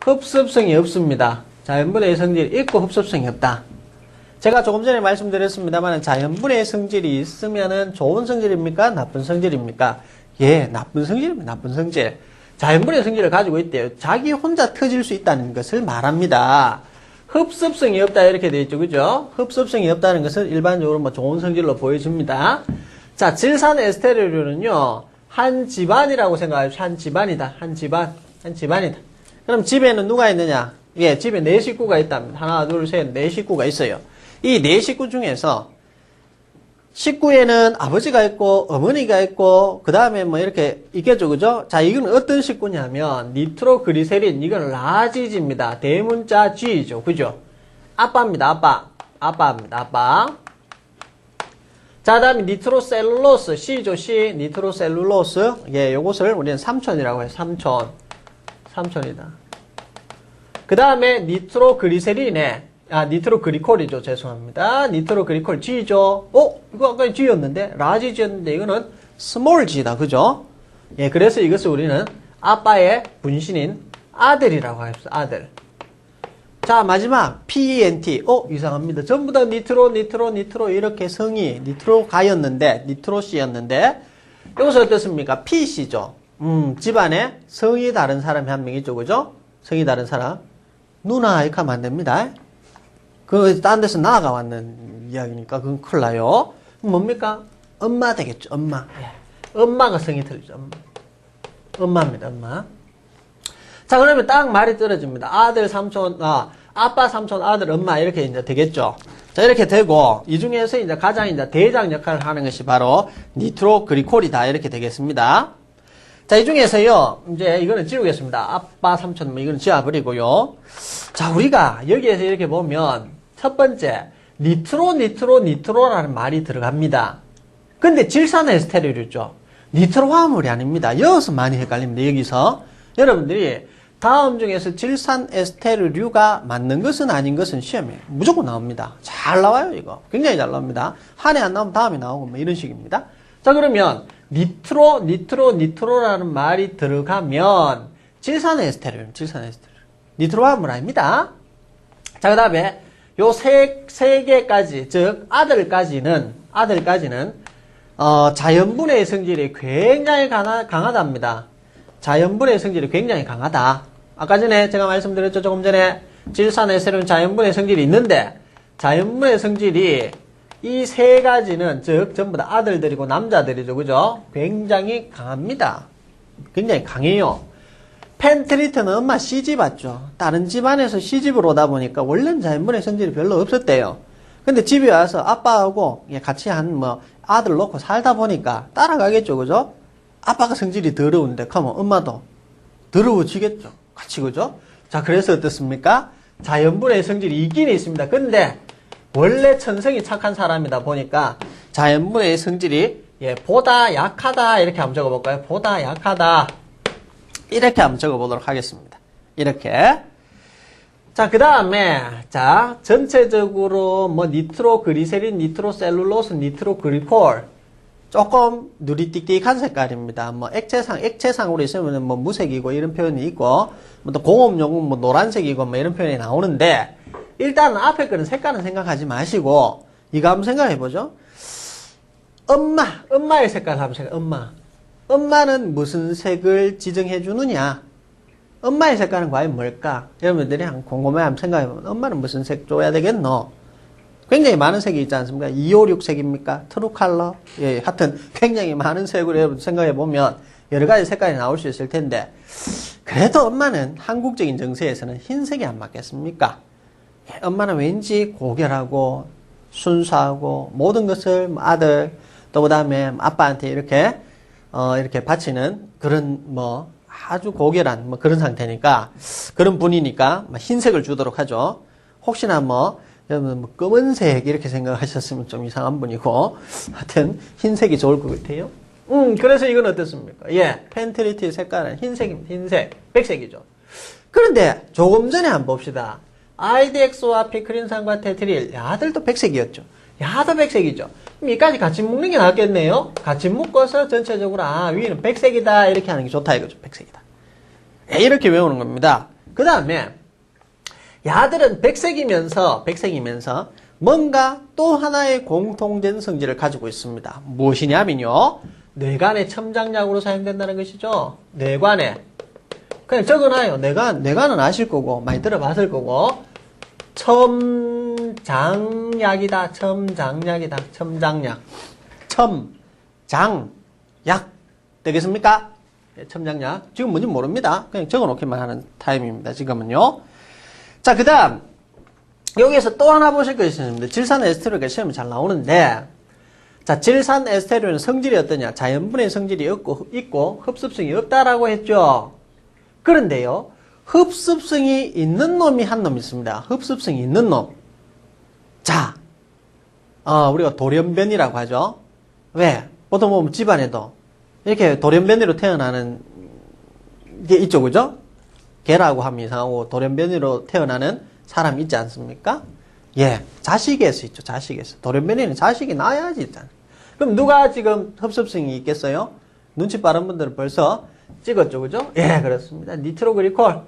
흡습성이 없습니다. 자연분해의 성질이 있고 흡습성이 없다. 제가 조금 전에 말씀드렸습니다만 자연분해의 성질이 있으면은 좋은 성질입니까? 나쁜 성질입니까? 예, 나쁜 성질입니다. 나쁜 성질. 자연분해의 성질을 가지고 있대요. 자기 혼자 터질 수 있다는 것을 말합니다. 흡습성이 없다 이렇게 되어 있죠. 그죠? 흡습성이 없다는 것은 일반적으로 뭐 좋은 성질로 보여집니다. 자, 질산 에스테르류는요. 한 집안이라고 생각하십시오. 한 집안이다. 한 집안이다. 그럼 집에는 누가 있느냐? 예, 집에 4식구가 있답니다. 하나, 둘, 셋, 4식구가 있어요. 이 4식구 중에서 식구에는 아버지가 있고 어머니가 있고 그 다음에 뭐 이렇게 있겠죠. 그죠? 자, 이건 어떤 식구냐면 니트로그리세린, 이건 라지지입니다. 대문자 G죠. 그죠? 아빠입니다. 아빠입니다. 아빠. 자, 다음에 니트로셀룰로스 C죠. C. 니트로셀룰로스. 예, 요것을 우리는 삼촌이라고 해요. 삼촌이다. 그 다음에 니트로그리세린에 니트로그리콜이죠. 죄송합니다. 니트로그리콜 G죠. 이거 아까 G였는데, 라지 G였는데, 이거는 스몰 G다. 그죠? 예, 그래서 이것을 우리는 아빠의 분신인 아들이라고 합시다. 아들. 자, 마지막, PENT. 이상합니다. 전부 다 니트로, 이렇게 성이, 니트로가였는데, 니트로C였는데, 이것은 어떻습니까? PC죠. 집안에 성이 다른 사람이 한 명 있죠. 그죠? 성이 다른 사람. 누나, 이렇게 하면 안 됩니다. 딴 데서 나아가 왔는 이야기니까 그건 큰일 나요. 뭡니까? 엄마 되겠죠. 엄마. 예. 엄마가 성이 틀리죠. 엄마입니다. 엄마. 자, 그러면 딱 말이 떨어집니다. 아들, 삼촌, 아빠, 삼촌, 아들, 엄마 이렇게 이제 되겠죠. 자, 이렇게 되고 이 중에서 이제 가장 이제 대장 역할을 하는 것이 바로 니트로그리콜이다 이렇게 되겠습니다. 자, 이 중에서요, 이제 이거는 지우겠습니다. 아빠, 삼촌, 뭐 이거는 지워버리고요. 자, 우리가 여기에서 이렇게 보면 첫 번째, 니트로라는 말이 들어갑니다. 근데 질산에스테르류죠. 니트로 화합물이 아닙니다. 여기서 많이 헷갈립니다. 여기서. 여러분들이 다음 중에서 질산에스테르류가 맞는 것은 아닌 것은 시험에 무조건 나옵니다. 잘 나와요, 이거. 굉장히 잘 나옵니다. 한 해 안 나오면 다음에 나오고 뭐 이런 식입니다. 자, 그러면 니트로라는 말이 들어가면 질산에스테르. 니트로 화합물 아닙니다. 자, 그 다음에 요 세 개까지, 즉 아들까지는 자연분해의 성질이 굉장히 강하답니다. 자연분해의 성질이 굉장히 강하다. 아까 전에 제가 말씀드렸죠. 조금 전에 질산에스테르는 자연분해의 성질이 있는데 자연분해의 성질이 이 세 가지는 즉 전부 다 아들들이고 남자들이죠. 그죠? 굉장히 강합니다. 굉장히 강해요. 펜트리트는 엄마 시집 왔죠. 다른 집안에서 시집을 오다 보니까 원래는 자연분해 성질이 별로 없었대요. 근데 집에 와서 아빠하고 같이 아들 놓고 살다 보니까 따라가겠죠. 그죠? 아빠가 성질이 더러운데 그러면 엄마도 더러워지겠죠. 같이. 그죠? 자, 그래서 어떻습니까? 자연분해 성질이 있긴 있습니다. 근데 원래 천성이 착한 사람이다 보니까 자연분해의 성질이 보다 약하다 이렇게 한번 적어볼까요? 보다 약하다 이렇게 한번 적어보도록 하겠습니다. 이렇게. 자, 그 다음에 전체적으로 니트로그리세린, 니트로셀룰로스, 니트로그리콜 조금 누리띡띡한 색깔입니다. 액체상으로 있으면 무색이고 이런 표현이 있고 또 공업용은 노란색이고 이런 표현이 나오는데 일단 앞에 거는 색깔은 생각하지 마시고 이거 한번 생각해보죠. 엄마의 색깔 한번 생각해. 엄마는 무슨 색을 지정해 주느냐? 엄마의 색깔은 과연 뭘까? 여러분들이 궁금해 한번 생각해보면 엄마는 무슨 색 줘야 되겠노? 굉장히 많은 색이 있지 않습니까? 256 색입니까? 트루 컬러? 예, 하여튼 굉장히 많은 색으로 여러분 생각해보면 여러 가지 색깔이 나올 수 있을 텐데 그래도 엄마는 한국적인 정서에서는 흰색이 안 맞겠습니까? 엄마는 왠지 고결하고 순수하고 모든 것을 아들 또 그다음에 아빠한테 이렇게 바치는 그런 아주 고결한 그런 상태니까 그런 분이니까 흰색을 주도록 하죠. 혹시나 여러분 검은색 이렇게 생각하셨으면 좀 이상한 분이고 하여튼 흰색이 좋을 것 같아요. 그래서 이건 어떻습니까? 펜트리티 색깔은 흰색입니다. 흰색, 백색이죠. 그런데 조금 전에 한번 봅시다. IDX와 피크린산과 테트릴, 야들도 백색이었죠. 야도 백색이죠. 그럼 이까지 같이 묶는 게 낫겠네요. 같이 묶어서 전체적으로 위는 백색이다 이렇게 하는 게 좋다 이거죠. 백색이다. 이렇게 외우는 겁니다. 그 다음에 야들은 백색이면서 뭔가 또 하나의 공통된 성질을 가지고 있습니다. 무엇이냐면요. 뇌간의 첨장약으로 사용된다는 것이죠. 뇌간에. 그냥 적어놔요. 뇌간은 아실 거고 많이 들어봤을 거고 첨장약이다. 첨장약이다. 첨장약. 첨장약. 되겠습니까? 예, 첨장약. 지금 뭔지 모릅니다. 그냥 적어놓기만 하는 타임입니다. 지금은요. 자, 그 다음. 여기에서 또 하나 보실 거 있습니다. 질산 에스테로가 시험에 잘 나오는데, 자, 질산 에스테로는 성질이 어떠냐? 자연분해 성질이 있고 흡습성이 없다라고 했죠. 그런데요, 흡습성이 있는 놈이 한 놈 있습니다. 흡습성이 있는 놈. 자, 우리가 돌연변이라고 하죠. 왜? 보통 보면 집안에도 이렇게 돌연변이로 태어나는 게 있죠, 그죠? 개라고 하면 이상하고 돌연변이로 태어나는 사람이 있지 않습니까? 예, 자식에서 있죠, 자식에서. 돌연변이는 자식이 나야지 있잖아. 그럼 누가 지금 흡습성이 있겠어요? 눈치 빠른 분들은 벌써 찍었죠, 그죠? 예, 그렇습니다. 니트로그리콜.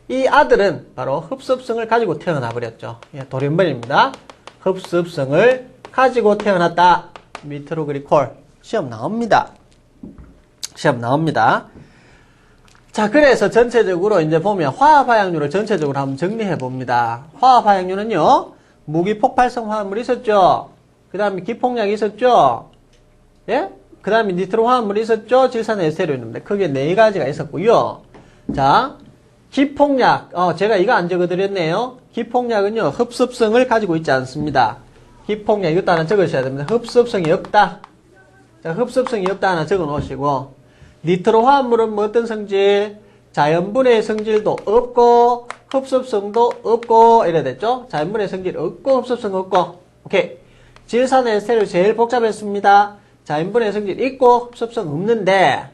이 아들은 바로 흡습성을 가지고 태어나 버렸죠. 예, 돌연변입니다. 흡습성을 가지고 태어났다. 니트로그리콜. 시험 나옵니다. 시험 나옵니다. 자, 그래서 전체적으로 이제 보면 화합화약류를 전체적으로 한번 정리해 봅니다. 화합화약류는요, 무기폭발성 화합물이 있었죠. 그 다음에 기폭약이 있었죠. 예? 그 다음에 니트로 화합물이 있었죠. 질산 에스테로인입니다. 크게 4가지가 있었고요. 자, 기폭약. 제가 이거 안 적어드렸네요. 기폭약은요, 흡습성을 가지고 있지 않습니다. 기폭약, 이것도 하나 적으셔야 됩니다. 흡습성이 없다. 자, 흡습성이 없다 하나 적어 놓으시고, 니트로 화합물은 뭐 어떤 성질? 자연분해 성질도 없고, 흡습성도 없고, 이래 됐죠? 자연분해 성질 없고, 흡습성 없고. 오케이. 질산 에스테로 제일 복잡했습니다. 자연분해 성질 있고, 흡습성 없는데,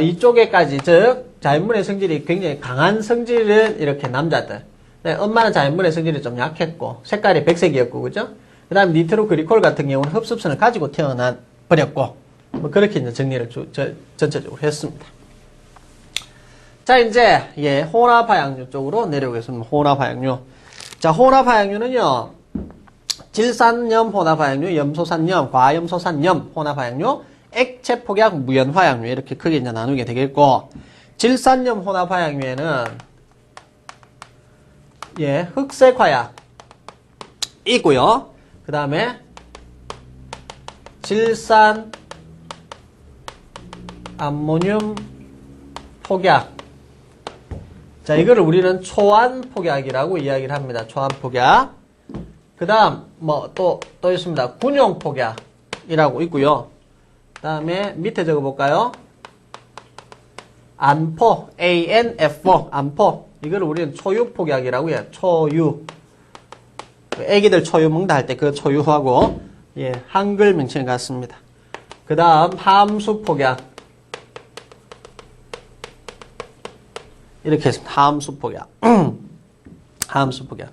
이쪽에까지, 즉, 자연분해 성질이 굉장히 강한 성질은 이렇게 남자들. 네, 엄마는 자연분해 성질이 좀 약했고, 색깔이 백색이었고, 그죠? 그 다음 니트로그리콜 같은 경우는 흡습성을 가지고 태어나 버렸고, 뭐 그렇게 이제 정리를 전체적으로 했습니다. 자, 이제, 예, 혼합화약류 쪽으로 내려오겠습니다. 혼합화약류. 자, 혼합화약류는요, 질산염 혼합화약류, 염소산염, 과염소산염 혼합화약류, 액체폭약, 무연화약류, 이렇게 크게 이제 나누게 되겠고, 질산염 혼합화약류에는, 예, 흑색화약 있고요. 그 다음에, 질산 암모늄 폭약. 자, 이거를 우리는 초안 폭약이라고 이야기를 합니다. 초안 폭약. 그 다음, 또 있습니다. 군용 폭약이라고 있고요. 그 다음에 밑에 적어볼까요? 안포, ANF4, 안포. 이거를 우리는 초유 폭약이라고 해요. 초유. 애기들 초유 먹다 할 때 그 초유하고, 예, 한글 명칭 같습니다. 그 다음, 함수 폭약. 이렇게 했습니다. 함수 폭약. 함수 폭약.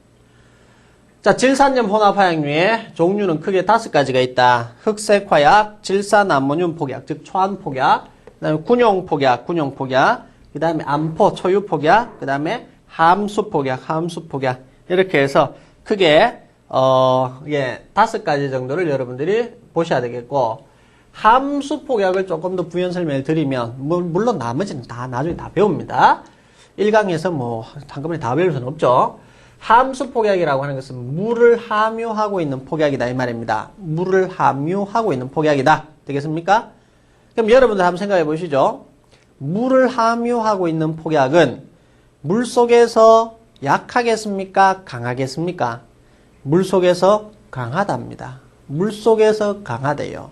자, 질산염 혼합화약류의 종류는 크게 5가지가 있다. 흑색 화약, 질산 암모늄 폭약, 즉 초안 폭약, 그다음에 군용 폭약, 그다음에 암포 초유 폭약, 그다음에 함수 폭약. 이렇게 해서 크게 5가지 정도를 여러분들이 보셔야 되겠고, 함수 폭약을 조금 더 부연 설명을 드리면, 물론 나머지는 다 나중에 다 배웁니다. 1강에서 뭐 한꺼번에 다 배울 수는 없죠. 함수 폭약이라고 하는 것은 물을 함유하고 있는 폭약이다 이 말입니다. 물을 함유하고 있는 폭약이다. 되겠습니까? 그럼 여러분들 한번 생각해 보시죠. 물을 함유하고 있는 폭약은 물 속에서 약하겠습니까? 강하겠습니까? 물 속에서 강하답니다. 물 속에서 강하대요.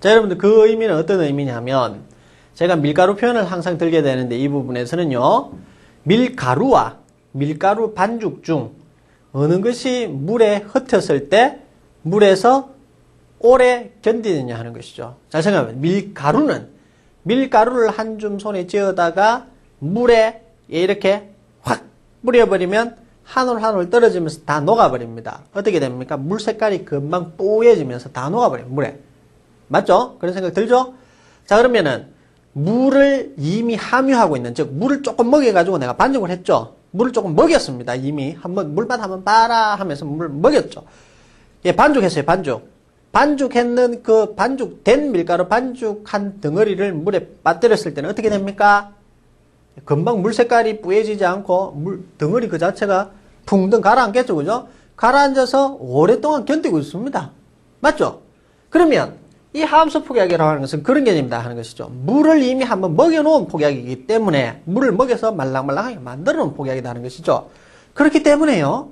자, 여러분들 그 의미는 어떤 의미냐면, 제가 밀가루 표현을 항상 들게 되는데 이 부분에서는요, 밀가루와 밀가루 반죽 중 어느 것이 물에 흩었을 때 물에서 오래 견디느냐 하는 것이죠. 잘 생각하면 밀가루를 한 줌 손에 쥐어다가 물에 이렇게 확 뿌려버리면 한 올 한 올 떨어지면서 다 녹아버립니다. 어떻게 됩니까? 물 색깔이 금방 뽀얘지면서 다 녹아버려요, 물에. 맞죠? 그런 생각 들죠? 자, 그러면은 물을 이미 함유하고 있는, 즉 물을 조금 먹여가지고 내가 반죽을 했죠. 물을 조금 먹였습니다. 이미 한번 물맛 한번 봐라 하면서 물을 먹였죠. 예, 반죽했어요. 반죽했는 그 반죽된 밀가루 반죽한 덩어리를 물에 빠뜨렸을 때는 어떻게 됩니까? 금방 물 색깔이 뿌얘지지 않고 물 덩어리 그 자체가 붕덩 가라앉겠죠, 그죠? 가라앉아서 오랫동안 견디고 있습니다. 맞죠? 그러면 이 하함수 폭약이라고 하는 것은 그런 개념이다 하는 것이죠. 물을 이미 한번 먹여놓은 폭약이기 때문에 물을 먹여서 말랑말랑하게 만들어놓은 폭약이다 하는 것이죠. 그렇기 때문에요.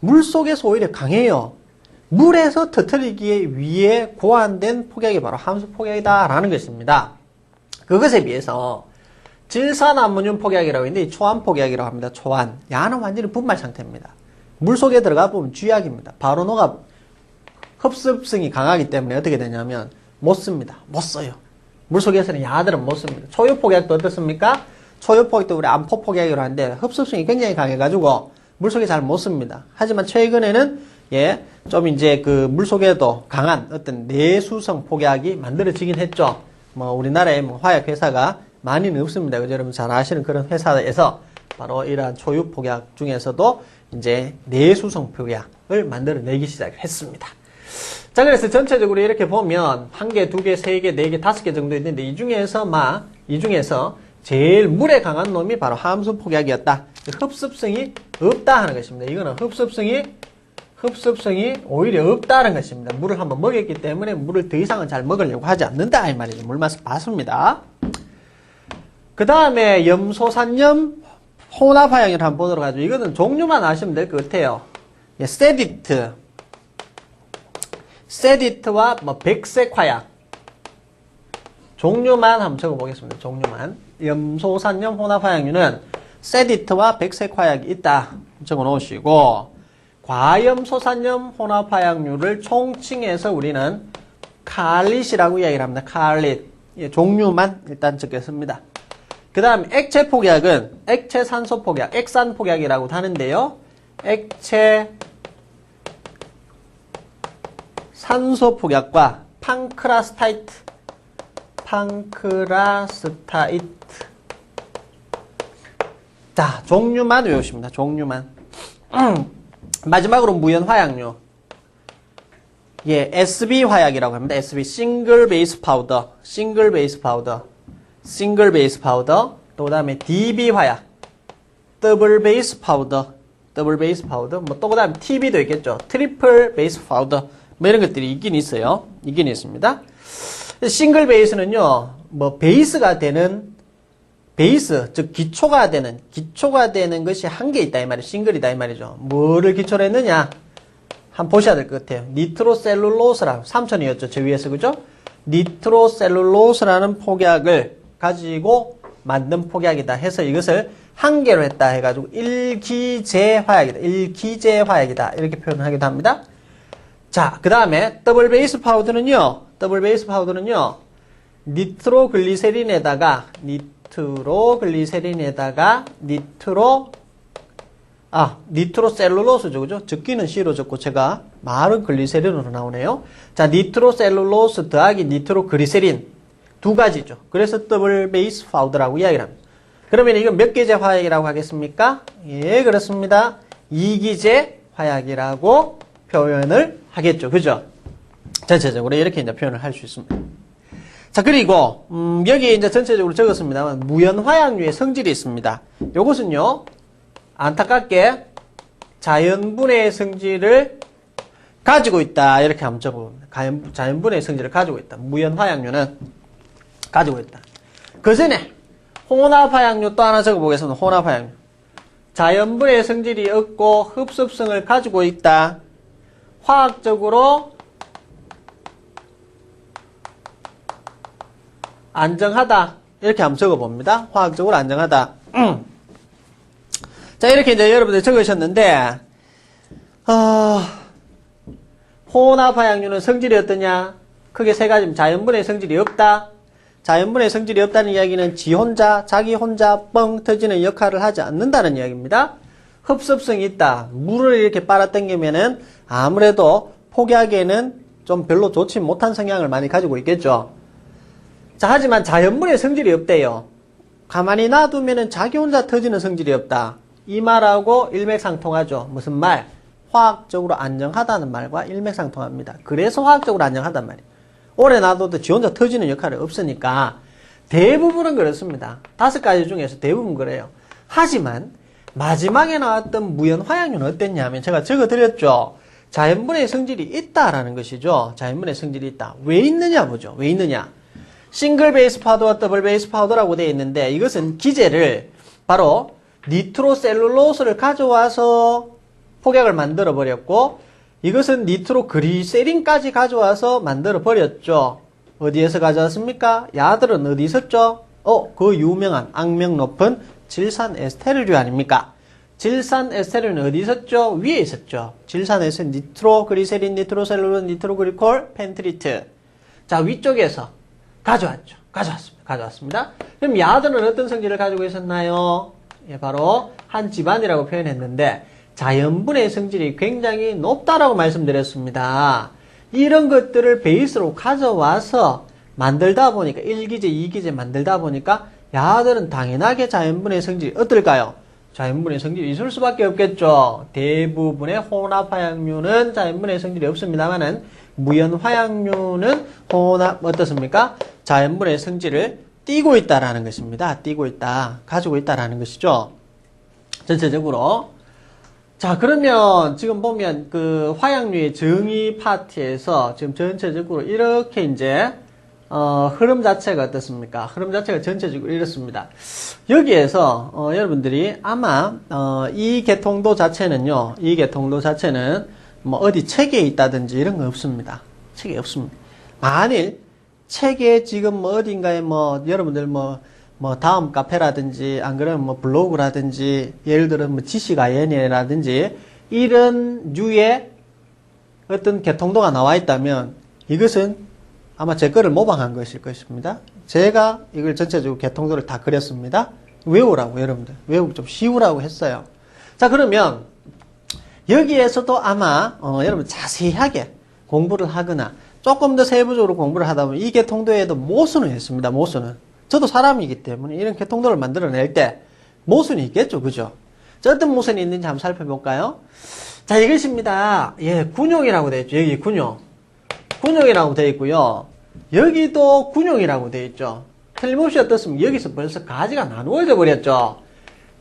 물 속에서 오히려 강해요. 물에서 터뜨리기 위해 고안된 폭약이 바로 하함수 폭약이다 라는 것입니다. 그것에 비해서 질산암모늄 폭약이라고 있는데 초안 폭약이라고 합니다. 초안. 야는 완전히 분말 상태입니다. 물 속에 들어가 보면 쥐약입니다. 바로 녹아 흡습성이 강하기 때문에 어떻게 되냐면 못 씁니다. 못 써요. 물속에서는 야들은 못 씁니다. 초유폭약도 어떻습니까? 초유폭약도 우리 암포폭약이라고 하는데 흡습성이 굉장히 강해가지고 물속에 잘 못 씁니다. 하지만 최근에는 좀 이제 그 물속에도 강한 어떤 내수성 폭약이 만들어지긴 했죠. 뭐 우리나라에 뭐 화약 회사가 많이는 없습니다. 그죠? 여러분 잘 아시는 그런 회사에서 바로 이러한 초유폭약 중에서도 이제 내수성 폭약을 만들어내기 시작했습니다. 자, 그래서 전체적으로 이렇게 보면 1개, 2개, 3개, 4개, 5개 정도 있는데 이 중에서 제일 물에 강한 놈이 바로 하함수 폭약이었다. 흡습성이 없다 하는 것입니다. 이거는 흡습성이 오히려 없다는 것입니다. 물을 한번 먹였기 때문에 물을 더 이상은 잘 먹으려고 하지 않는다 이 말이죠. 물맛을 봤습니다. 그 다음에 염소산염 혼합화약을 한번 보도록 하죠. 이거는 종류만 아시면 될 것 같아요. 세디트와 뭐 백색화약 종류만 한번 적어보겠습니다. 종류만. 염소산염 혼합화약류는 세디트와 백색화약이 있다 적어놓으시고, 과염소산염 혼합화약류를 총칭해서 우리는 칼릿이라고 이야기를 합니다. 칼릿. 종류만 일단 적겠습니다. 그 다음 액체 폭약은 액체 산소 폭약, 액산 폭약이라고 하는데요. 액체 산소 폭약과 팡크라스타이트. 자, 종류만 외우십니다. 종류만. 마지막으로 무연화약류. SB 화약이라고 합니다. SB, 싱글 베이스 파우더. 또 그 다음에 DB 화약. 더블 베이스 파우더. 뭐 또 그 다음에 TB도 있겠죠. 트리플 베이스 파우더. 뭐 이런 것들이 있긴 있어요. 있긴 있습니다. 싱글 베이스는요, 뭐 베이스가 되는, 즉 기초가 되는 것이 한 개 있다 이 말이에요. 싱글이다 이 말이죠. 뭐를 기초로 했느냐? 한번 보셔야 될 것 같아요. 니트로셀룰로스라고 3000이었죠. 저 위에서 그죠? 니트로셀룰로스라는 폭약을 가지고 만든 폭약이다 해서 이것을 한 개로 했다 해가지고 일기제화약이다. 이렇게 표현하기도 합니다. 자, 그 다음에 더블 베이스 파우더는요. 니트로글리세린에다가 니트로셀룰로스죠. 그죠? 적기는 C로 적고 제가 말은 글리세린으로 나오네요. 자, 니트로셀룰로스 더하기 니트로그리세린 두 가지죠. 그래서 더블 베이스 파우더라고 이야기를 합니다. 그러면 이건 몇 기제 화약이라고 하겠습니까? 예, 그렇습니다. 2기제 화약이라고 표현을 하겠죠. 그죠? 전체적으로 이렇게 이제 표현을 할 수 있습니다. 자, 그리고 여기에 이제 전체적으로 적었습니다만 무연화약류의 성질이 있습니다. 요것은요, 안타깝게 자연분해의 성질을 가지고 있다. 이렇게 한번 적어봅니다. 자연분해의 성질을 가지고 있다. 무연화약류는 가지고 있다. 그 전에 혼합화약류 또 하나 적어보겠습니다. 혼합화약류. 자연분해의 성질이 없고 흡습성을 가지고 있다. 화학적으로 안정하다. 이렇게 한번 적어봅니다. 화학적으로 안정하다. 자, 이렇게 이제 여러분들 적으셨는데, 혼합화약류는 성질이 어떠냐? 크게 세 가지입니다. 자연분해 성질이 없다. 자연분해 성질이 없다는 이야기는 자기 혼자 뻥 터지는 역할을 하지 않는다는 이야기입니다. 흡습성이 있다. 물을 이렇게 빨아당기면은 아무래도 폭약에는 좀 별로 좋지 못한 성향을 많이 가지고 있겠죠. 자, 하지만 자연분해 성질이 없대요. 가만히 놔두면은 자기 혼자 터지는 성질이 없다. 이 말하고 일맥상통하죠. 무슨 말? 화학적으로 안정하다는 말과 일맥상통합니다. 그래서 화학적으로 안정하단 말이에요. 오래 놔둬도 지 혼자 터지는 역할이 없으니까 대부분은 그렇습니다. 5가지 중에서 대부분 그래요. 하지만 마지막에 나왔던 무연 화약류는 어땠냐면 제가 적어드렸죠. 자연분해 성질이 있다라는 것이죠. 자연분해 성질이 있다. 왜 있느냐 보죠. 왜 있느냐. 싱글 베이스 파우더와 더블 베이스 파우더라고 되어 있는데 이것은 기제를 바로 니트로셀룰로스를 가져와서 폭약을 만들어 버렸고 이것은 니트로그리세린까지 가져와서 만들어 버렸죠. 어디에서 가져왔습니까? 야들은 어디 있었죠? 그 유명한 악명 높은 질산 에스테르류 아닙니까? 질산 에스테르는 어디 있었죠? 위에 있었죠. 질산 에스테르 니트로그리세린, 니트로셀룰로스, 니트로그리콜, 펜트리트. 자, 위쪽에서 가져왔습니다. 그럼 야들은 어떤 성질을 가지고 있었나요? 예, 바로 한 집안이라고 표현했는데 자연분해 성질이 굉장히 높다라고 말씀드렸습니다. 이런 것들을 베이스로 가져와서 만들다 보니까 1기제, 2기제 만들다 보니까 야들은 당연하게 자연분해 성질이 어떨까요? 자연분해 성질이 있을 수밖에 없겠죠. 대부분의 혼합화약류는 자연분해 성질이 없습니다만은 무연화약류는 어떻습니까? 자연분해 성질을 띠고 있다라는 것입니다. 띠고 있다, 가지고 있다라는 것이죠. 전체적으로. 자, 그러면 지금 보면 그 화약류의 정의 파트에서 지금 전체적으로 이렇게 이제 흐름 자체가 어떻습니까? 흐름 자체가 전체적으로 이렇습니다. 여기에서 여러분들이 아마 이 계통도 자체는요. 이 계통도 자체는 뭐 어디 책에 있다든지 이런 거 없습니다. 책에 없습니다. 만일 책에 지금 뭐 어딘가에 뭐 여러분들 뭐 다음 카페라든지 안 그러면 뭐 블로그라든지 예를 들어 뭐 지식IN이라든지 이런 류의 어떤 계통도가 나와 있다면 이것은 아마 제 거를 모방한 것일 것입니다. 제가 이걸 전체적으로 계통도를 다 그렸습니다. 외우라고 여러분들. 외우기 좀 쉬우라고 했어요. 자, 그러면 여기에서도 아마 여러분 자세하게 공부를 하거나 조금 더 세부적으로 공부를 하다 보면 이 계통도에도 모순을 했습니다. 모순은. 저도 사람이기 때문에 이런 계통도를 만들어낼 때 모순이 있겠죠. 그죠? 자, 어떤 모순이 있는지 한번 살펴볼까요? 자, 이것입니다. 예, 군용이라고 되어 있죠. 여기 군용. 군용이라고 되어 있고요. 여기도 군용이라고 되어 있죠. 틀림없이 어떻습니까? 여기서 벌써 가지가 나누어져 버렸죠.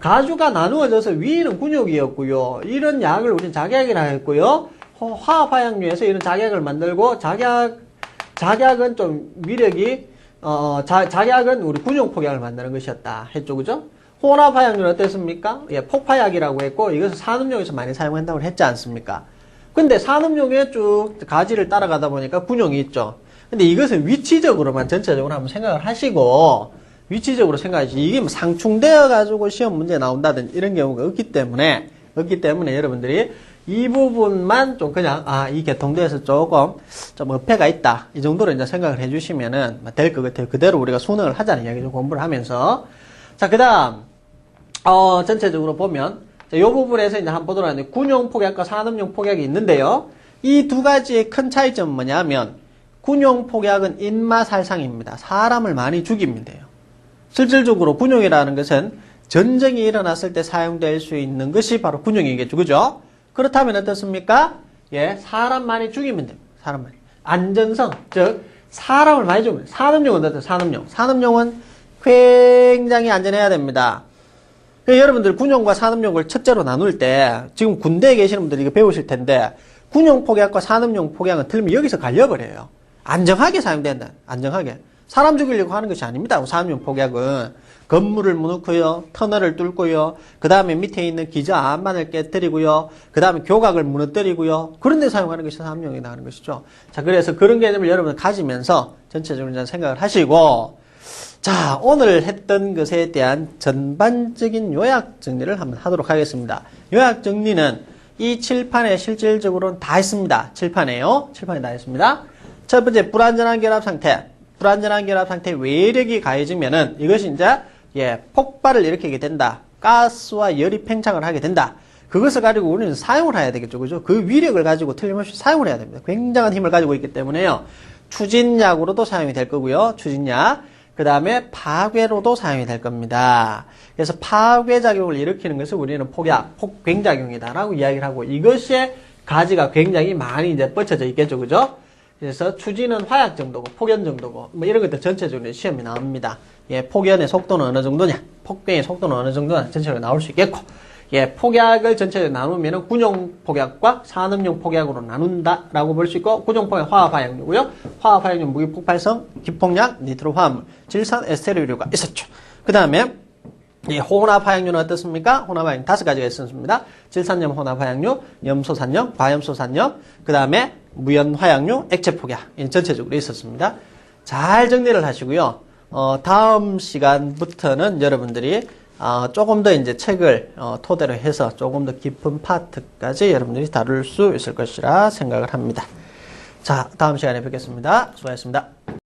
가주가 나누어져서 위는 군용이었고요. 이런 약을 우리는 작약이라 했고요. 화학화약류에서 이런 작약을 만들고 작약은 좀 위력이 작약은 우리 군용 폭약을 만드는 것이었다 했죠. 그죠? 혼합화약류는 어땠습니까? 예, 폭파약이라고 했고 이것은 산업용에서 많이 사용한다고 했지 않습니까? 근데 산업용에 쭉 가지를 따라가다 보니까 군용이 있죠. 근데 이것은 위치적으로만 전체적으로 한번 생각을 하시고 위치적으로 생각하시고 이게 뭐 상충되어 가지고 시험 문제에 나온다든지 이런 경우가 없기 때문에 여러분들이 이 부분만 좀 그냥 이 계통도에서 조금 좀 어폐가 있다 이 정도로 이제 생각을 해주시면은 될 것 같아요. 그대로 우리가 수능을 하자는 이야기죠. 공부를 하면서. 자, 그다음 전체적으로 보면 이 부분에서 이제 한번 보도록 하는데 군용 폭약과 산업용 폭약이 있는데요. 이 두 가지의 큰 차이점은 뭐냐면 군용 폭약은 인마살상입니다. 사람을 많이 죽입니다. 실질적으로 군용이라는 것은 전쟁이 일어났을 때 사용될 수 있는 것이 바로 군용이겠죠. 그죠? 그렇다면 어떻습니까? 예, 사람 많이 죽이면 됩니다. 사람 많이. 안전성, 즉 사람을 많이 죽이면 됩니다. 산업용은 어때요? 산업용은 굉장히 안전해야 됩니다. 여러분들 군용과 산업용을 첫째로 나눌 때 지금 군대에 계시는 분들이 이거 배우실 텐데 군용 폭약과 산업용 폭약은 틀리면 여기서 갈려버려요. 안정하게 사용된다. 안정하게. 사람 죽이려고 하는 것이 아닙니다. 산업용 폭약은 건물을 무너뜨고요, 터널을 뚫고요, 그 다음에 밑에 있는 기저 안만을 깨뜨리고요, 그 다음에 교각을 무너뜨리고요. 그런 데 사용하는 것이 산업용이 나가는 것이죠. 자, 그래서 그런 개념을 여러분 가지면서 전체적으로 생각을 하시고, 자, 오늘 했던 것에 대한 전반적인 요약 정리를 한번 하도록 하겠습니다. 요약 정리는 이 칠판에 실질적으로는 다 있습니다. 칠판에요. 칠판에 다 있습니다. 첫 번째, 불안전한 결합 상태. 불안전한 결합 상태에 외력이 가해지면은 이것이 이제 폭발을 일으키게 된다. 가스와 열이 팽창을 하게 된다. 그것을 가지고 우리는 사용을 해야 되겠죠. 그죠? 그 위력을 가지고 틀림없이 사용을 해야 됩니다. 굉장한 힘을 가지고 있기 때문에요. 추진약으로도 사용이 될 거고요. 추진약. 그 다음에 파괴로도 사용이 될 겁니다. 그래서 파괴작용을 일으키는 것을 우리는 폭약, 폭괭작용이다라고 이야기를 하고 이것의 가지가 굉장히 많이 이제 뻗쳐져 있겠죠. 그죠? 그래서 추진은 화약 정도고 폭연 정도고 뭐 이런 것들 전체적으로 시험이 나옵니다. 예, 폭연의 속도는 어느 정도냐, 폭병의 속도는 어느 정도냐 전체적으로 나올 수 있겠고 예, 폭약을 전체적으로 나누면 군용 폭약과 산업용 폭약으로 나눈다라고 볼 수 있고, 군용 폭약 화합화약류고요. 화합화약류 무기폭발성, 기폭약, 니트로 화합물, 질산, 에스테르류가 있었죠. 그 다음에 이 혼합화약류는 어떻습니까? 혼합화약류 5가지가 있었습니다. 질산염 혼합화약류, 염소산염, 과염소산염, 그 다음에 무연화약류, 액체폭약 전체적으로 있었습니다. 잘 정리를 하시고요. 다음 시간부터는 여러분들이 조금 더 이제 책을 토대로 해서 조금 더 깊은 파트까지 여러분들이 다룰 수 있을 것이라 생각을 합니다. 자, 다음 시간에 뵙겠습니다. 수고하셨습니다.